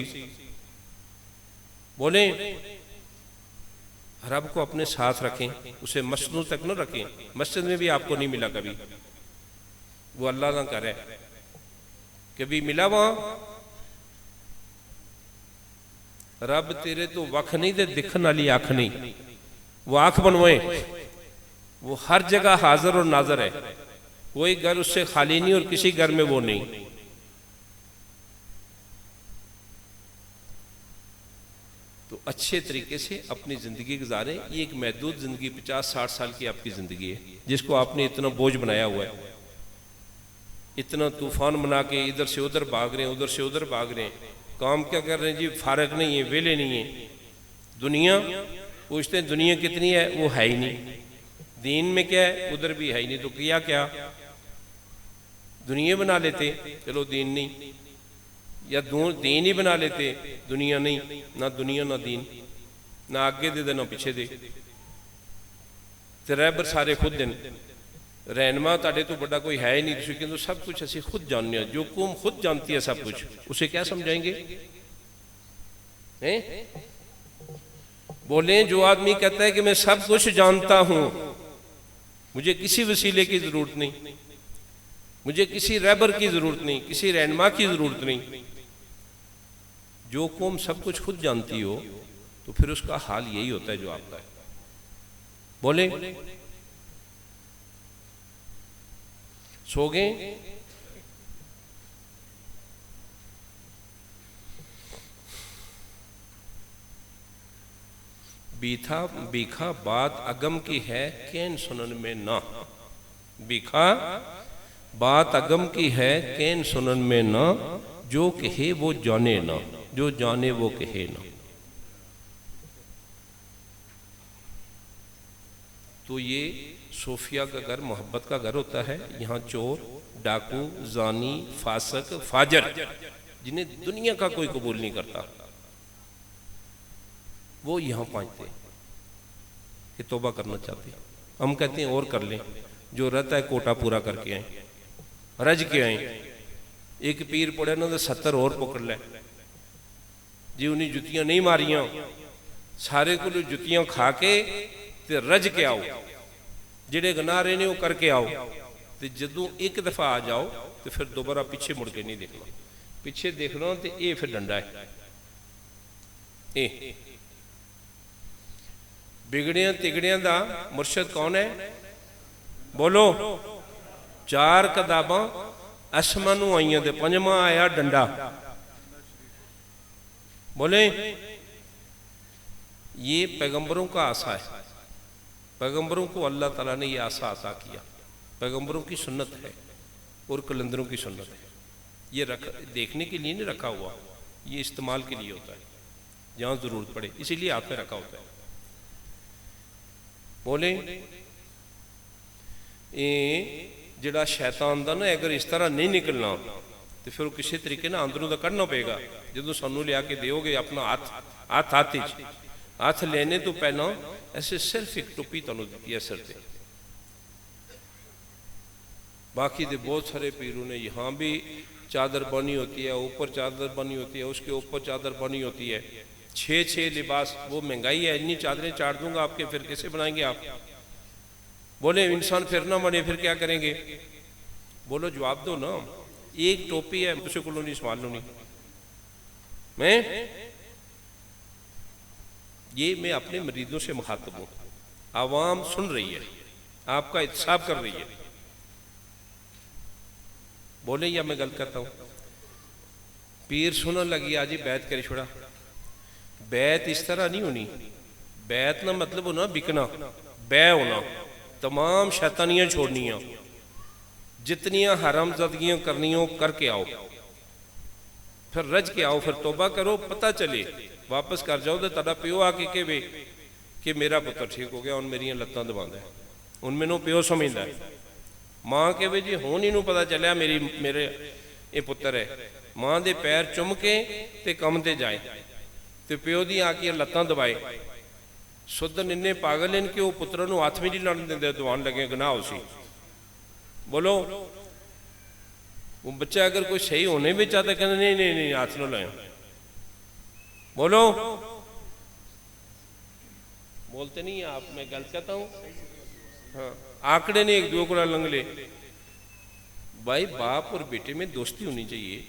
बोले रब को अपने साथ रखें, उसे मस्जिदों तक न रखें। मस्जिद में भी आपको नहीं मिला कभी, वो अल्लाह ना करे कभी मिला वहां। रब तेरे तो वख नहीं दे दिखन वाली आंख नहीं, वो आंख बनवाए, वो हर जगह हाजिर और नाजर है। कोई घर उससे खाली नहीं और किसी घर में वो नहीं। तो अच्छे तरीके से अपनी ज़िंदगी गुजारें। ये एक महदूद ज़िंदगी 50-60 साल की आपकी ज़िंदगी है, जिसको आपने इतना बोझ बनाया हुआ है। इतना तूफान बना के इधर से उधर भाग रहे हैं, उधर से उधर भाग रहे हैं। काम क्या कर रहे हैं जी? फारग नहीं है, वेले नहीं है। दुनिया पूछते हैं दुनिया कितनी है, वो है ही नहीं। दीन में क्या है, उधर भी है ही नहीं। तो किया क्या? दुनिया बना लेते, चलो दीन नहीं, या दीन ही बना लेते, दुनिया नहीं। ना दुनिया ना दीन, ना आगे दे ना पीछे दे। ते रहबर सारे खुद दिन, रहनमा ताड़े तो बड़ा कोई है ही नहीं। तुम कहते सब कुछ असी खुद जानने, जो कौम खुद जानती है सब कुछ, उसे क्या समझाएंगे? बोले जो आदमी कहता है कि मैं सब कुछ जानता हूं, मुझे किसी वसीले की जरूरत नहीं, मुझे किसी रहबर की जरूरत नहीं, किसी रहनमा की जरूरत नहीं। जो कौम सब कुछ खुद जानती हो तो फिर उसका हाल यही होता है जो आपका है। बोले सो गए, बीखा बात अगम की है कैन सुनन में ना। बीखा बात अगम की है कैन सुनन में ना, जो कहे वो जाने ना, जो जाने वो कहे ना। तो ये सूफिया का घर मोहब्बत का घर होता है। यहाँ चोर, डाकू, जानी, फासक, फाजर, जिन्हें दुनिया का कोई कबूल नहीं करता, वो यहाँ पहुँचते कि तौबा करना चाहते। हम कहते हैं और कर लें, जो रहता है कोटा पूरा करके आए, रज के आए। एक पीर पड़े ना तो 70 और पकड़ ले जी। उन्हें जुतियां नहीं मारियां, सारे को जुतियां खा के ते रज के आओ, जिहड़े गुनाह रहे ने वो करके आओ। तो जदों एक दफा आ जाओ तो फिर दोबारा पीछे मुड़ के नहीं देखना। पीछे देखना तो ये फिर डंडा है। बिगड़िया तिगड़िया दा मुर्शद कौन है? बोलो। 4 किताबां असमा नूं आईयां ते 5वां आया डंडा। बोले ये पैगंबरों का आसा है, पैगंबरों को अल्लाह ताला ने ये आसा अता किया। पैगंबरों की सुन्नत है और कलंदरों की सुन्नत है। ये देखने के लिए नहीं रखा हुआ, ये इस्तेमाल के लिए होता है जहाँ ज़रूरत पड़े, इसीलिए हाथ में रखा होता है। बोले जिहड़ा शैतान दा ना अगर इस तरह नहीं निकलना तो फिर किसी तरीके ना अंदरों का कढ़ना पेगा। जो सानू लिया के दोगे अपना हाथ हाथ लेने तो पहला ऐसे सिर्फ एक टोपी तुहानू दी है सिर पर। बाकी दे बहुत सारे पीरों ने यहाँ भी चादर बनी होती है, ऊपर चादर बनी होती है, उसके ऊपर चादर बनी होती है। 6 लिबास, वो महंगाई है, इतनी चादरें चाट दूंगा आपके, फिर कैसे बनाएंगे आप? बोले इंसान फिर ना बने फिर क्या करेंगे? बोलो जवाब दो ना। एक टोपी है, तुझे को नहीं संभाल लो नहीं मैं अपने मरीजों से मुखातब हूं। आवाम सुन रही है, आपका इंतसाब कर रही है। बोले या मैं गलत करता हूं? पीर सुनने लगी आज ही बैत कर छोड़ा। बैत इस तरह नहीं होनी। बैत ना मतलब होना बिकना, बै होना। तमाम शैतानियां छोड़नियां, जितनियां हरामज़दगियां करनियों करके आओ, फिर रज के आओ, फिर तौबा करो, पता चले वापस कर जाओ तो ताड़ा प्यो आके कहे कि मेरा पुत्र ठीक हो गया, हुण मेरियां लत्तां दबांदा है, हुण मैनूं प्यो समझदा है। मां कहे जी हुण इनू पता चलिया मेरे ये पुत्र है, मां दे पैर चुम के ते कम ते जाए ते प्यो दी आके लत्तां दबाए। सुदन इन्ने पागल हैं कि वो पुत्रों को हाथ भी नहीं लाने देंगे, दबान लगे गुनाह हो सी। बोलो वो बच्चा अगर कोई सही होने भी चाहता कहते नहीं नहीं नहीं हाथ न लाए। बोलो बोलते नहीं आप, मैं गलत कहता हूँ? हाँ, आंकड़े ने एक दो को लंघ ले। भाई बाप और बेटे में दोस्ती होनी चाहिए,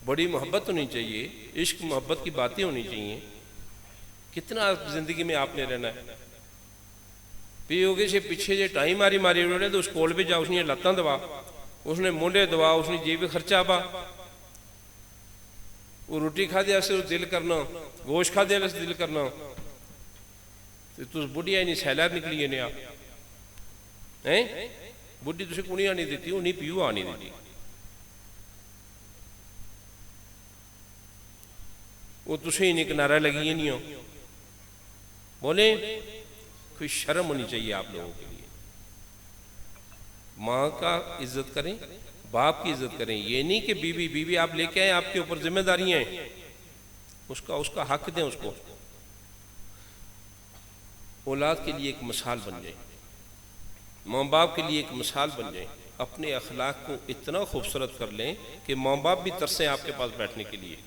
बड़ी मोहब्बत होनी चाहिए, इश्क मोहब्बत की बातें होनी चाहिए। कितना जिंदगी में आपने रहना है? पियोगे से पीछे जे टाइम मारी मारी उन्होंने तो उस कोल भी जा, उसने लत्तां दबा, उसने मुंडे दबा, उसने जेब खर्चा पा, वो रोटी खादे से दिल करना, गोश्त खादे दिल करना, तो तुस बुढ़िया नहीं सैलर निकली ने हैं बुढ़ी तुझे कुड़ी आनी दी, उन्हीं पीओ आनी दी। वो तुझे ही नहीं किनारा लगी नहीं हो। बोले कोई शर्म होनी चाहिए आप लोगों के लिए। माँ का इज्जत करें, बाप की इज्जत करें। ये नहीं कि बीवी बीवी आप लेके आए, आपके ऊपर जिम्मेदारियां हैं, उसका हक दें उसको। औलाद के लिए एक मिसाल बन जाए, माँ बाप के लिए एक मिसाल बन जाए। अपने अखलाक को इतना खूबसूरत कर लें कि माँ बाप भी तरसें आपके पास बैठने के लिए।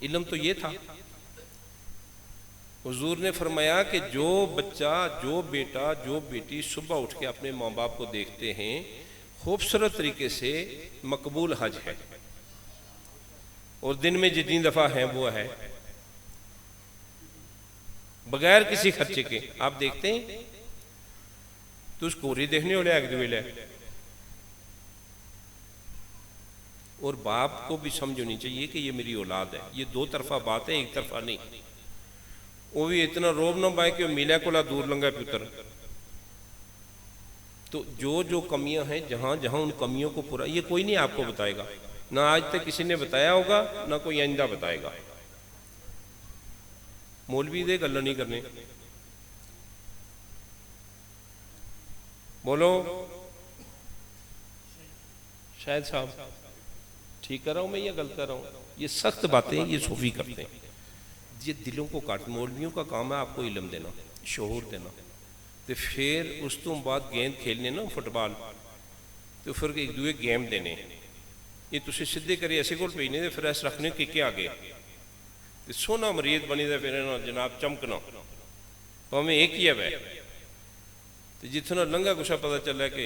इल्म तो ये था। हुजूर ने फरमाया कि जो बच्चा, जो बेटा, जो बेटी सुबह उठ के अपने माँ बाप को देखते हैं, खूबसूरत तरीके से मकबूल हज है, और दिन में जितनी दफ़ा है वो है, बगैर किसी खर्चे के। आप देखते हैं तो उसको ही देखने वाले एक दुवेले। और बाप को भी समझ होनी चाहिए कि ये मेरी औलाद है। ये दो तरफा बात है, एक तरफा नहीं। वो भी इतना रोब ना पाए कि मिला कोला दूर लंगा पुत्र। तो जो जो कमियां हैं, जहां जहां उन कमियों को पूरा, ये कोई नहीं आपको बताएगा, ना आज तक किसी ने बताया होगा, ना कोई आइंदा बताएगा। मौलवी दे गल्लां नहीं करने। बोलो शायद साहब ठीक कर रहा हूं मैं या गलत कर रहा हूं? ये सख्त बातें ये सूफी करते हैं, ये दिलों को काट। मौलवियों का काम है आपको इल्म देना, शऊर देना, तो फिर उस तो बाद गेंद खेलने ना फुटबॉल, तो फिर एक दूए गेम देने। ये तुझे सीधे करे ऐसे को भेजने दे, फिर ऐसे रखने के आगे तो सोना मरीज बनी दे, फिर ना जनाब चमकना भावें एक ही है वह। तो जितना लंघा कुछ पता चला कि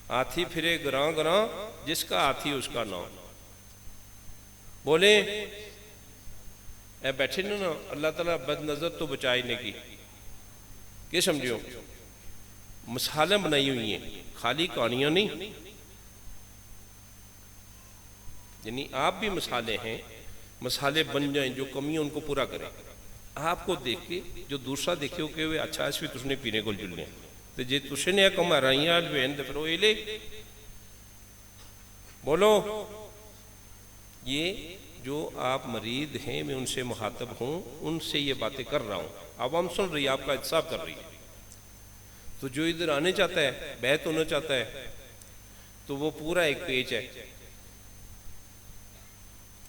हाथी फिरे ग्रां ग्रां, जिसका हाथी उसका नाम। बोले ए बैठे ना अल्लाह ताला बद नजर तो बचाए ने की, क्या समझियो? मिसालें बनाई हुई हैं, खाली कहानियां नहीं। यानी आप भी मिसालें हैं, मसाले बन जाएं, जो कमियां उनको पूरा करें। आपको देख के जो दूसरा देखे हो कि वे अच्छा इस भी तुझने पीने को जुलने, तो जे तुझे ने कम हराइया बहन तो फिर वो ले। बोलो ये जो आप मरीद हैं, मैं उनसे मुखातब हूँ, उनसे ये बातें कर रहा हूँ। आवाम सुन रही है, आपका इंसाफ कर रही है। तो जो इधर आने चाहता है, बैत होना चाहता है, तो वो पूरा एक पेज है,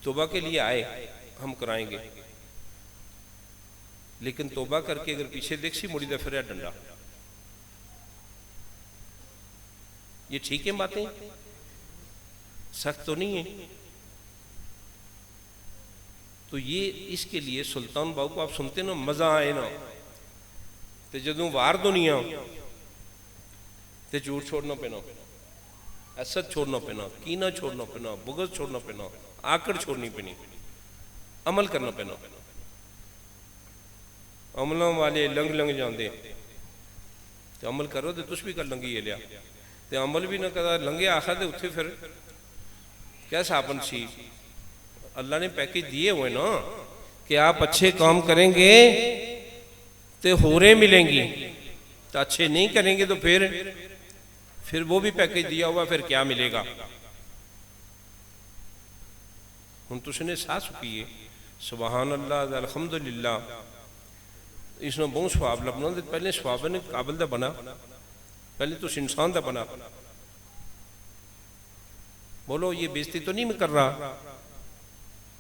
तौबा के लिए आए, हम कराएंगे। लेकिन तौबा करके अगर पीछे देख सी मुड़ी दे फिर डंडा। ये ठीक है बातें, सख्त तो नहीं है। तो ये इसके लिए सुल्तान बाबू को आप सुनते ना, मजा आए ना, तो जदों वार दुनिया तो झूठ छोड़ना पैना, असद छोड़ना पैना, कीना छोड़ना पैना, बुगज छोड़ना पैना, आकड़ छोड़नी पैनी, अमल करना पैना। अमलों वाले लंघ लंघ जाते, तो अमल करो तो तुस भी कर लंघी ये लिया, तो अमल भी ना करा लंघे आखा तो उत्थे फिर क्या सापन सी। अल्लाह ने पैकेज दिए हुए ना कि आप अच्छे काम करेंगे तो होरें मिलेंगी, तो अच्छे नहीं करेंगे तो फिर वो भी पैकेज दिया हुआ, फिर क्या मिलेगा? हुण तुसीं साह चुकी है सुबहान अल्लाह अलहमदुलिल्लाह, इसमें बहुत सवाब लभना। पहले सवाब ने काबिल का बना, पहले तो इंसान का बना। बोलो ये बेइज्जती तो नहीं मैं कर रहा,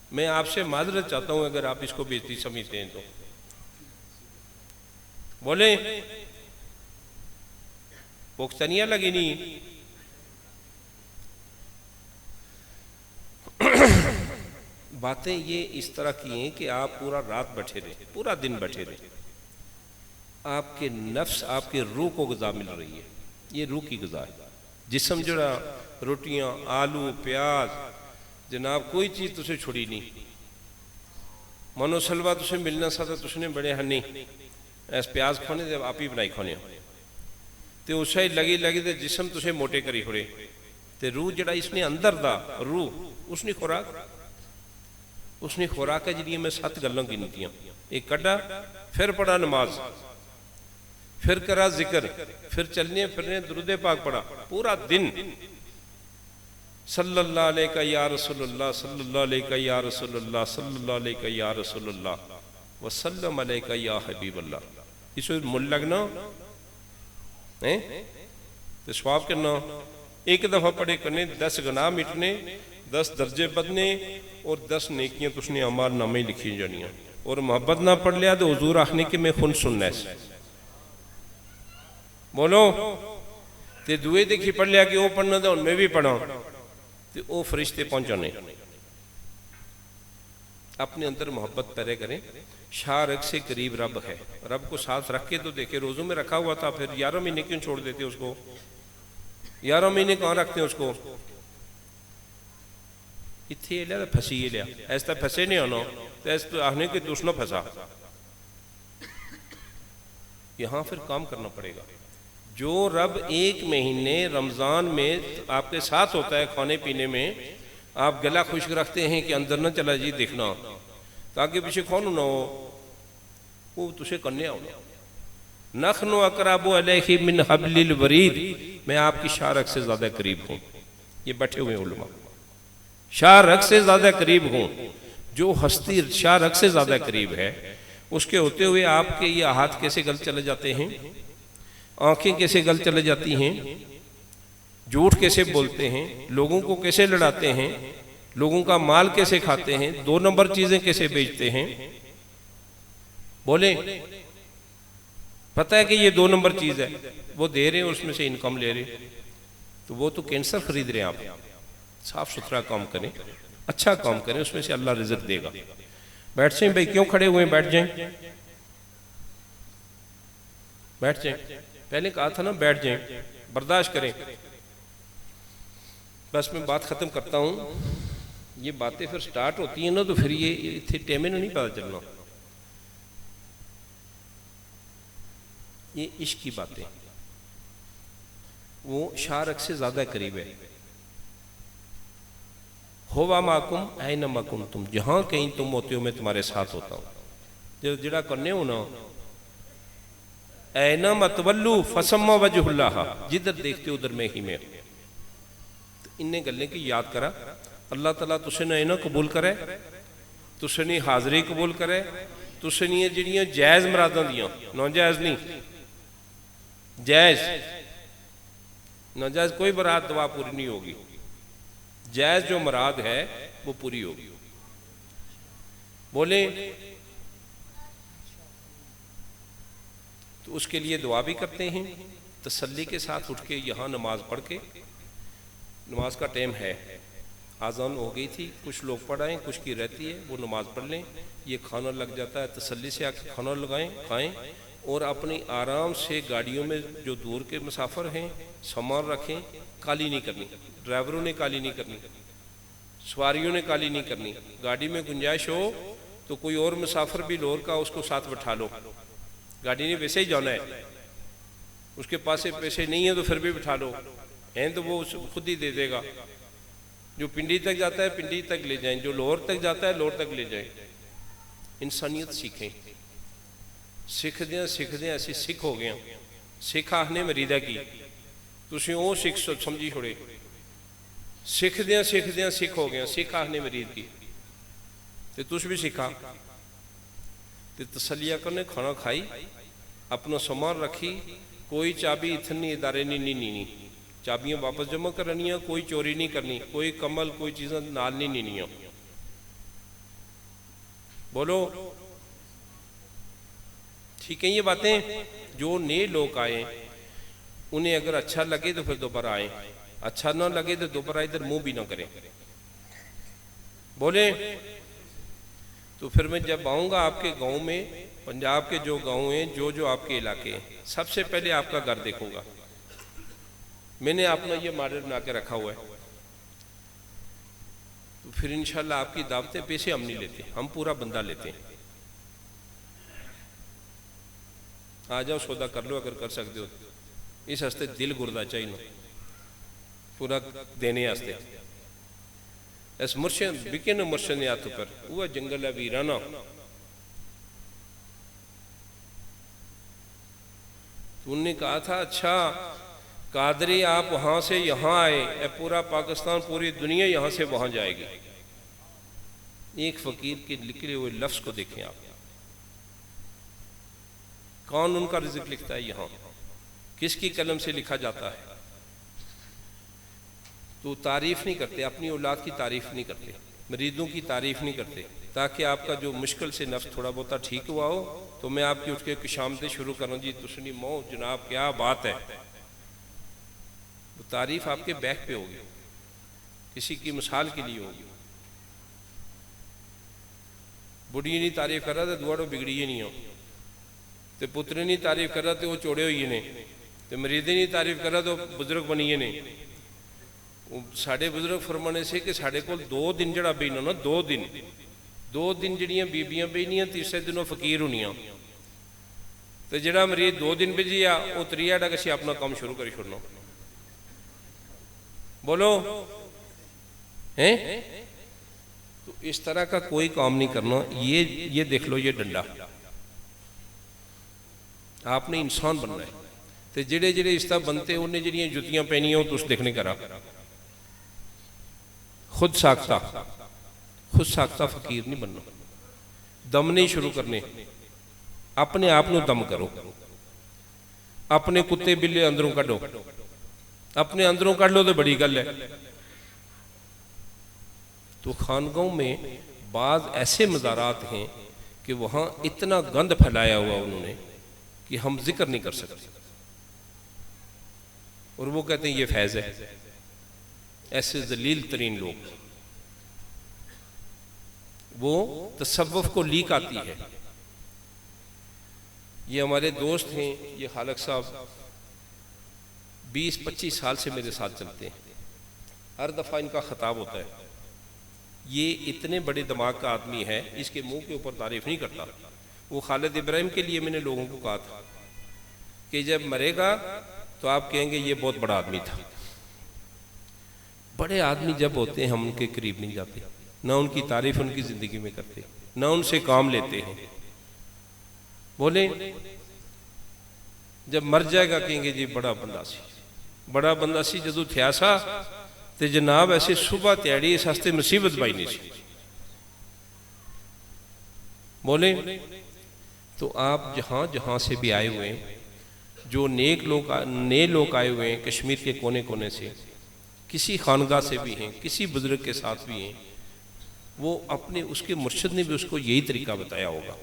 मैं आपसे माजरत चाहता हूं अगर आप इसको बेइज्जती समझते हैं तो बोले। पुख्तनियां लगी नहीं। बातें ये इस तरह की हैं कि आप पूरा रात बैठे रहे, पूरा दिन बैठे रहे, आपके नफ्स आपके रूह को ग़िज़ा मिल रही है, ये रूह की ग़िज़ा है। जिस्म जरा रोटियां आलू प्याज जनाब कोई चीज़ तुसे छुड़ी नहीं। मनो सलवा तुसे मिलना सा तुसने बड़े हनी ऐस प्याज खाने जब आप ही बनाई खाने तो उस लगी लगी तो जिस्म तुसे मोटे करी खोड़े तो रूह जड़ा इसने अंदर दा रूह उसने खुराक है जी। मैं 7 गल्लां गिनतियां, एक कड़ा फिर पढ़ा नमाज, फिर करा जिक्र, फिर चलने फिरने दुरूद पाक पढ़ा, पूरा दिन सल्लल्लाहु अलैहि या रसूलुल्लाह सल्लल्लाहु अलैहि या रसूलुल्लाह सल्लल्लाहु अलैहि या रसूलुल्लाह वसल्लम अलैहि या हबीबल्लाह। इस मुल लगना है तो सवाब करना। एक दफ़ा पढ़े करने 10 गुनाह मिटने, 10 दर्जे बदने और 10 नेकियां तुसने अमाल नामे लिखी जानियां। और मोहब्बत ना पढ़ लिया तो हुजूर आखने कि मैं खुद सुनना है। बोलो ते दुए देखी पढ़ लिया कि वह पढ़ना तो मैं भी पढ़ा तो वह फरिश्ते पहुंचाने। अपने अंदर मोहब्बत पैदा करें। शारक से करीब रब है, रब को साथ रख के तो देखे। रोज़ों में रखा हुआ था, फिर 11 महीने क्यों छोड़ देते उसको? 11 महीने कहाँ रखते हैं उसको? इतने लिया तो फंसी लिया, ऐसा फंसे नहीं होना तो ऐसा तो आने के दूसरा फंसा। यहाँ फिर काम करना पड़ेगा। जो रब 1 महीने रमज़ान में आपके साथ होता है खाने पीने में, आप गला खुश्क रखते हैं कि अंदर ना चला जी देखना ताकि पीछे कौन ना हो, वो तुझे करने आओ। नखनो अकराबो अलैहि मिन हब्लिल वरीद, मैं आपकी शारक से ज़्यादा करीब हूँ। ये बैठे हुए उलमा, शारक से ज़्यादा करीब हूँ। जो हस्ती शारक से ज़्यादा करीब है उसके होते हुए आपके ये हाथ कैसे गल चले जाते हैं, आंखें कैसे गल चले जाती हैं, झूठ कैसे बोलते हैं, लोगों को कैसे लड़ाते हैं, लोगों का माल कैसे खाते हैं, 2 नंबर चीज़ें कैसे बेचते हैं। बोले पता है कि ये 2 नंबर चीज़ है, वो दे रहे हैं उसमें से इनकम ले रहे, तो वो तो कैंसर खरीद रहे हैं आप। साफ सुथरा काम करें, अच्छा काम करें, उसमें से अल्लाह रिज़्क़ देगा। बैठ जाएं भाई, क्यों खड़े हुए? बैठ जाएं, बैठ जाएं। पहले कहा था ना बैठ जाएं, बर्दाश्त करें। बस मैं बात ख़त्म करता हूँ। ये बातें फिर स्टार्ट होती हैं ना तो फिर ये इतने टेमे नहीं पता चलना। ये इश्क की बातें, वो शारक से ज़्यादा करीब है। होवा माकुम ऐ न मकुम, तुम जहाँ कहीं तुम होते हो मैं तुम्हारे साथ होता हूँ। जो जड़ा करने हो ना, ऐ न मतवल्लू फसम्मा वजहुल्लाह, जिधर देखते उधर मैं ही मैं। तो इन्हें गल्लें की याद करा। अल्लाह ताला तुसे ना इन्हें कबूल करे, तुसे नहीं हाज़री कबूल करे, तुसे नहीं जिहड़ियां जायज़ मुरादां दियां, नाजायज़ नहीं, जायज़। नाजायज़ कोई मुराद दुआ पूरी नहीं होगी, जायज़ जो मुराद है वो पूरी होगी। बोले तो उसके लिए दुआ भी करते हैं तसल्ली के साथ। उठ के यहाँ नमाज पढ़ के, नमाज का टाइम है, आज़ान हो गई थी, कुछ लोग पढ़ाएं, कुछ की रहती है, वो नमाज पढ़ लें। ये खाना लग जाता है, तसल्ली से आके खाना लगाएं, खाएं और अपनी आराम से गाड़ियों में जो दूर के मुसाफिर हैं सामान रखें। काली नहीं करनी, ड्राइवरों ने काली नहीं करनी, सवारियों ने काली नहीं करनी। गाड़ी में गुंजाइश हो तो कोई और मुसाफिर भी लोर का उसको साथ बैठा लो। गाड़ी ने वैसे ही जाना है, उसके पास से पैसे नहीं है तो फिर भी बैठा लो, हैं तो वो खुद ही दे देगा। जो पिंडी तक जाता है पिंडी तक ले जाएं, जो लोर तक जाता है लोर तक ले जाएं। इंसानियत सीखें। सिखदे असी सिख हो गए। सिख आखने मरीदा की, तुसीं वो सिख समझी छोड़े। सिखदे सिख हो गए, सिख आखने मरीद की। तो तुस भी सीखा तो तसलिया करने खाना खाई अपना सामान रखी, कोई चाबी इतनी इदारे नहीं नीनी, चाबियां वापस जमा करनिया, कोई चोरी नहीं करनी, कोई कमल कोई चीज़ा नाल नहीं नीनिया। बोलो ठीक है ये बातें। जो नए लोग आए उन्हें अगर अच्छा लगे तो फिर दोबारा आए, अच्छा ना लगे तो दोबारा इधर मुंह भी ना करें। बोले तो फिर मैं जब आऊँगा आपके गांव में, पंजाब के जो गांव हैं, जो आपके इलाके हैं, सबसे पहले आपका घर देखूंगा। मैंने अपना ये मॉडल बना के रखा हुआ है। तो फिर इंशाल्लाह आपकी दावतें पैसे हम नहीं लेते, हम पूरा बंदा लेते हैं। आ जाओ सौदा कर लो अगर कर सकते हो। इस हस्ते दिल गुरदा चाहिए पूरा देने वास्ते। इस मुर्शद बिके न मुर्शद ने हाथ पर वह जंगल है वीराना। उन्होंने कहा था अच्छा कादरी आप वहां से यहां आए, पूरा पाकिस्तान पूरी दुनिया यहां से वहां जाएगी। एक फकीर के निकले हुए लफ्ज को देखें आप, कौन उनका रिज़्क लिखता है, यहाँ किसकी कलम से लिखा जाता है। तो तारीफ नहीं करते, अपनी औलाद की तारीफ नहीं करते, मरीजों की तारीफ नहीं करते, ताकि आपका जो मुश्किल से नफ्स थोड़ा बहुत ठीक हुआ हो तो मैं आपकी उठ के खुशामदीद शुरू करूँ, जी तुसनी मो जनाब क्या बात है। तो तारीफ आपके बैक पे होगी, किसी की मिसाल के लिए होगी। बुढ़ी नहीं तारीफ कर रहा तो दुआड़ो बिगड़ी नहीं हो, तो पुत्र नहीं तारीफ कर रहा तो वो चोड़े हुई ने, तो मरीदे नहीं तारीफ कर रहा तो बुजुर्ग बनिए ने। साढ़े बुजुर्ग फरमाने से कि साढ़े को 2 दिन जड़ा बेना ना, 2 दिन जड़ियाँ बीबियां बेनियां, तीसरे दिनों फकीर होनियां। तो जड़ा मरीज 2 दिन भेजिया वो त्रिया डा किसी अपना काम शुरू कर छोड़ना। बोलो हैं। तो इस तरह का कोई काम नहीं करना। ये देख लो, ये डंडा आपने इंसान बनना है। तो जेड़े जेड़े इस तरह बनते उन्हें जड़ियाँ जुतियां पहनियां तो उस देखने करा। खुद साख्ता फकीर नहीं बनना, दम नहीं शुरू करने, अपने आप को दम करो, अपने कुत्ते बिल्ले अंदरों कढ़ो, अपने अंदरों कढ़ लो तो बड़ी गल है। तो खानगाहों में बाज ऐसे मज़ारात हैं कि वहाँ इतना गंद फैलाया हुआ उन्होंने कि हम जिक्र नहीं कर सकते, और वो कहते हैं ये फैज़ है। ऐसे जलील तरीन लोग, वो तसव्वुफ को लीक आती है। ये हमारे दोस्त हैं, ये खालक साहब 20-25 साल से मेरे साथ चलते हैं। हर दफ़ा इनका खिताब होता है, ये इतने बड़े दिमाग का आदमी है, इसके मुंह के ऊपर तारीफ नहीं करता। वो खालिद इब्राहिम के लिए मैंने लोगों को कहा था कि जब मरेगा तो आप कहेंगे ये बहुत बड़ा आदमी था। बड़े आदमी जब होते हैं हम उनके करीब नहीं जाते, ना उनकी तारीफ उनकी ज़िंदगी में करते, ना उनसे काम लेते हैं। बोले जब मर जाएगा कहेंगे जी बड़ा बंदा सी जदों थिया सा ते जनाब ऐसे सुबह त्याड़ी इस हस्ते मुसीबत बाई नहीं सी। बोले तो आप जहाँ जहाँ से भी आए हुए हैं, जो नए लोग आए हुए हैं कश्मीर के कोने कोने से, किसी खानगा से भी हैं, किसी बुजुर्ग के साथ भी हैं, वो अपने उसके मुर्शिद ने भी उसको यही तरीका बताया होगा।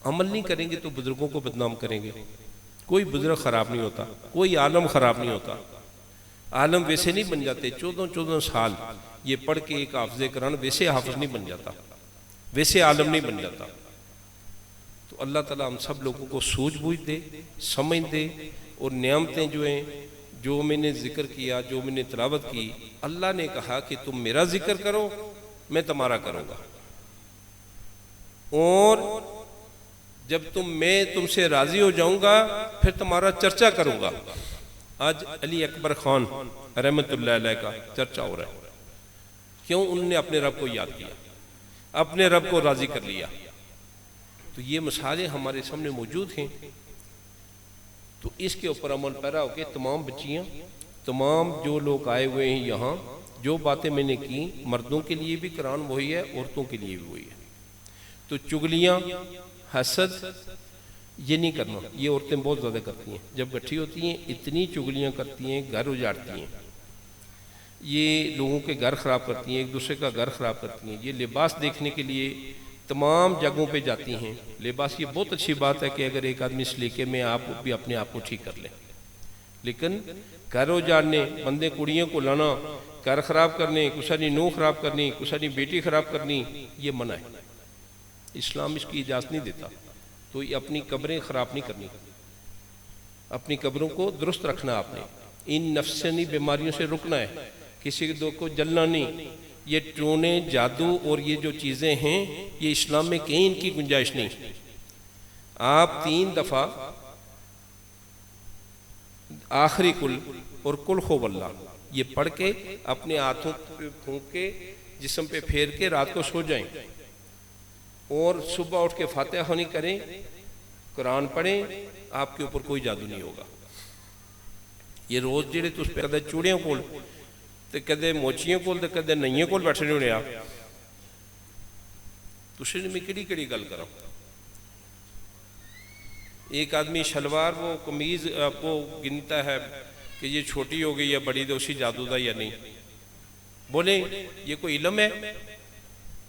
अमल नहीं करेंगे तो बुजुर्गों को बदनाम करेंगे। कोई बुजुर्ग ख़राब नहीं होता, कोई आलम ख़राब नहीं होता। आलम वैसे नहीं बन जाते, 14-14 साल ये पढ़ के एक हाफ़िज़ कुरान वैसे हाफिज नहीं बन जाता, वैसे आलम नहीं बन जाता। तो अल्लाह ताला हम सब लोगों को सूझबूझ दे, समझ दे, और नियामतें जो हैं, जो मैंने जिक्र किया, जो मैंने तिलावत की, अल्लाह ने कहा कि तुम मेरा जिक्र करो मैं तुम्हारा करूँगा, और जब मैं तुमसे राज़ी हो जाऊँगा फिर तुम्हारा चर्चा करूँगा। आज अली अकबर खान रहमतुल्लाह अलैह का चर्चा हो रहा है। क्यों? उन्होंने अपने रब को याद किया, अपने रब को राज़ी कर लिया। तो ये मिसालें हमारे सामने मौजूद हैं। तो इसके ऊपर अमल पैरा होकर तमाम बच्चियाँ, तमाम जो लोग आए हुए हैं यहाँ, जो बातें मैंने की मर्दों के लिए भी कुरान वही है, औरतों के लिए भी वही है। तो चुगलियाँ, हसद ये नहीं करना, ये औरतें बहुत ज़्यादा करती हैं। जब इकट्ठी होती हैं इतनी चुगलियाँ करती हैं, घर उजाड़ती हैं, ये लोगों के घर ख़राब करती हैं, एक दूसरे का घर ख़राब करती हैं। ये लिबास देखने के लिए तमाम जगहों पे जाती हैं। लिबास ये बहुत अच्छी बात है कि अगर एक आदमी इस लेके में आप भी अपने आप को ठीक कर ले, लेकिन घर उजाड़ने, बंदे कुड़ियों को लाना, घर ख़राब करने, कुछ नूह ख़राब करनी, कुछ बेटी ख़राब करनी, ये मना है। इस्लाम इसकी इजाज़त नहीं देता। तो ये अपनी कब्रें ख़राब नहीं करनी, अपनी कब्रों को दुरुस्त रखना आपने, इन नफ्सानी बीमारियों से रुकना है, किसी दो को जलना नहीं। ये टोने, जादू और ये जो चीज़ें हैं ये इस्लाम में कहीं इनकी गुंजाइश नहीं। आप 3 दफ़ा आखिरी कुल और कुल खौवल्ला ये पढ़ के अपने हाथों पे फूंक के जिस्म पे फेर के रात को सो जाएं और सुबह उठ के फातिहा ख़वानी करें, कुरान पढ़ें, आपके ऊपर कोई जादू नहीं होगा। ये रोज़ जेड़े तुस पे कदे चूड़ियों कोल ते कदे मोचियों कोल ते कदे नइयों कोल बैठे होने आ, तुसी मैं किहड़ी गल करां। एक आदमी शलवार वो कमीज़ वो गिनता है कि ये छोटी हो गई या बड़ी, तो उसी जादू दा या नहीं। बोले ये कोई इलम है?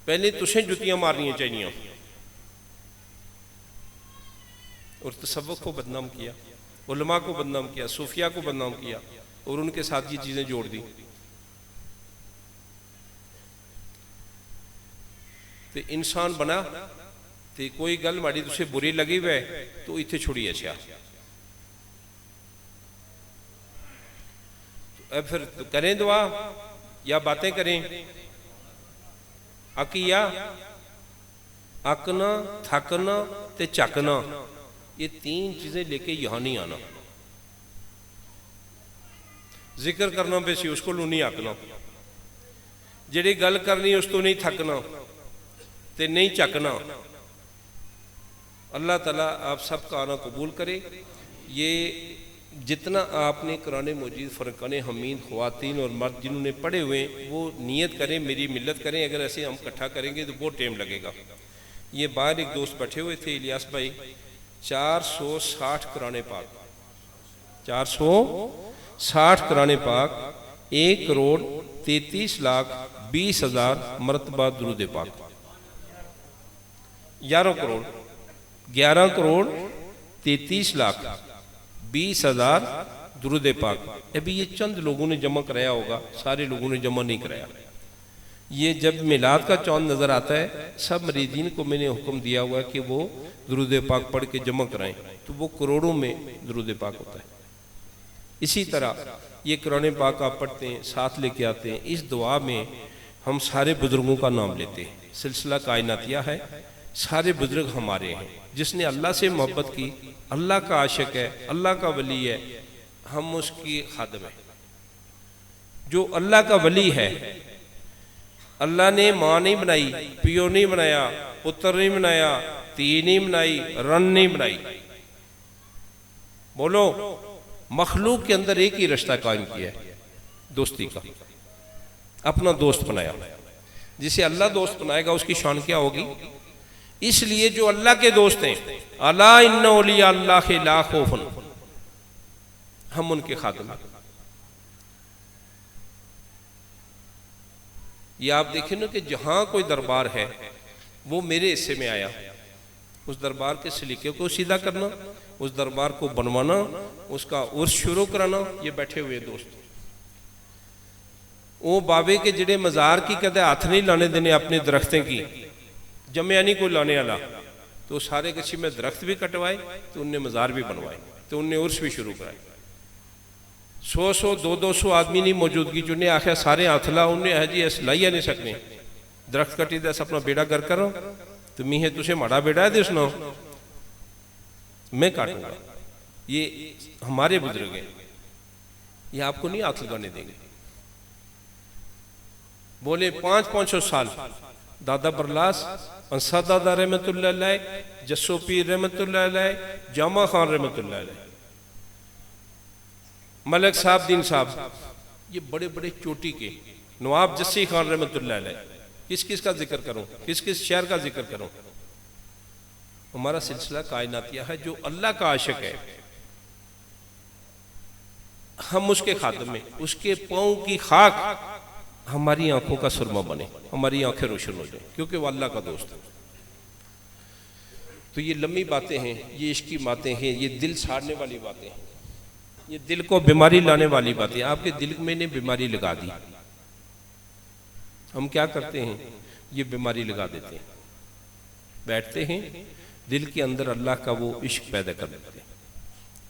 पहले तुसें जुतियां मारनियां चाहिए। और तसव्वुफ को बदनाम किया, उलमा को बदनाम किया, सूफिया को बदनाम किया और उनके साथ ये चीज़ें जोड़ दी। तो इंसान बना तो कोई गल माड़ी तुझे बुरी लगी वै तो इतने छोड़ी अच्छा, तो फिर तो करें दुआ या बातें करें। अकिया, अकना, थकना ते चकना, ये 3 चीजें लेके यहां नहीं आना। जिक्र करना बेसी उसको नहीं आकना, जिहड़ी गल करनी उस तो नहीं थकना ते नहीं चकना। अल्लाह ताला आप सबका आना कबूल करे। ये जितना आपने कुरान मजीद फ़रक़ान हमीद ख़वातीन और मर्द जिन्होंने पढ़े हुए वो नियत करें, मेरी मिल्लत करें। अगर ऐसे हम इकट्ठा करेंगे तो बहुत टाइम लगेगा। ये बाहर एक दोस्त बैठे हुए थे, इलियास भाई, 460 कुरान पाक, 460 कुरान पाक, 1,33,20,000 मरतबा दुरूद पाक, 11 करोड़ 33,20,000 दुरूद पाक। अभी ये चंद लोगों ने जमा कराया होगा, सारे लोगों ने जमा नहीं कराया। ये जब मिलाद का चांद नज़र आता है, सब मरीदीन को मैंने हुक्म दिया हुआ है कि वो दुरूद पाक पढ़ के जमा कराएं, तो वो करोड़ों में दुरूद पाक होता है। इसी तरह ये कुरान पाक आप पढ़ते हैं, साथ लेके आते हैं। इस दुआ में हम सारे बुजुर्गों का नाम लेते हैं। सिलसिला कायनातिया है, सारे बुजुर्ग हमारे हैं। जिसने अल्लाह से मोहब्बत की, अल्लाह का आशिक है, अल्लाह का वली है, हम उसकी खादम है। जो अल्लाह का वली है, अल्लाह ने माँ नहीं बनाई, पियो नहीं बनाया, पुत्र नहीं बनाया, धी नहीं बनाई, रन नहीं बनाई। बोलो, मखलूक के अंदर एक ही रिश्ता कायम किया है, दोस्ती का। अपना दोस्त बनाया। जिसे अल्लाह दोस्त बनाएगा उसकी शान क्या होगी। इसलिए जो अल्लाह के दोस्त हैं, अला इन्ना औलिया अल्लाह ला खौफुन, हम उनके खातिम। ये आप देखें ना कि जहां कोई दरबार है वो मेरे हिस्से में आया, उस दरबार के सलीके को सीधा करना, उस दरबार को बनवाना, उसका उर्स शुरू कराना। ये बैठे हुए दोस्त, वो बाबे के जिहड़े मज़ार की कदे हाथ नहीं लाने देने अपने दरख्तें की, जमया नहीं कोई लाने वाला, तो सारे किसी में दरख्त भी कटवाए, तो उनने मज़ार भी बनवाए, तो उनने उर्स भी शुरू कराए। 100-100 200-200 आदमी नहीं मौजूदगी, जिन्हें आखिया सारे हाथ ला, उन्हें है जी अस लाइया नहीं सकने, दरख्त कटी दस अपना बेड़ा गर करो, तो मीहे तुझे माड़ा बेड़ा है दे सुनाओ, मैं काटूंगा। ये हमारे बुजुर्ग हैं, ये आपको नहीं हाथ लगाने देंगे। बोले 500-500 साल दादा बरलास, अंसा दादा रहमतुल्लाह अलैह, जस्सो पीर रहमतुल्लाह अलैह, जामा खान रहमतुल्लाह अलैह, मलक साहब, दीन साहब, ये बड़े बड़े चोटी के नवाब जस्सी खान रहमतुल्लाह अलैह, किस किस का जिक्र करूं, किस किस शहर का जिक्र करूं। हमारा सिलसिला कायनातिया है, जो अल्लाह का आशिक है हम उसके खादम में, उसके पाँव की खाक हमारी आंखों का सुरमा बने, हमारी आंखें रोशन हो जाए, क्योंकि वो अल्लाह का दोस्त है। तो ये लंबी बातें हैं, ये इश्क की बातें हैं, ये दिल साड़ने वाली बातें हैं, ये दिल को बीमारी लाने वाली बातें। आपके दिल में ने बीमारी लगा दी, हम क्या करते हैं, ये बीमारी लगा देते हैं, बैठते हैं दिल के अंदर अल्लाह का वो इश्क पैदा कर देते हैं।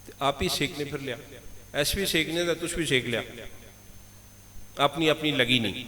तो आप ही सीखने फिर लिया, ऐसे भी सीखने था, तुझ भी सीख लिया, अपनी अपनी लगी नहीं।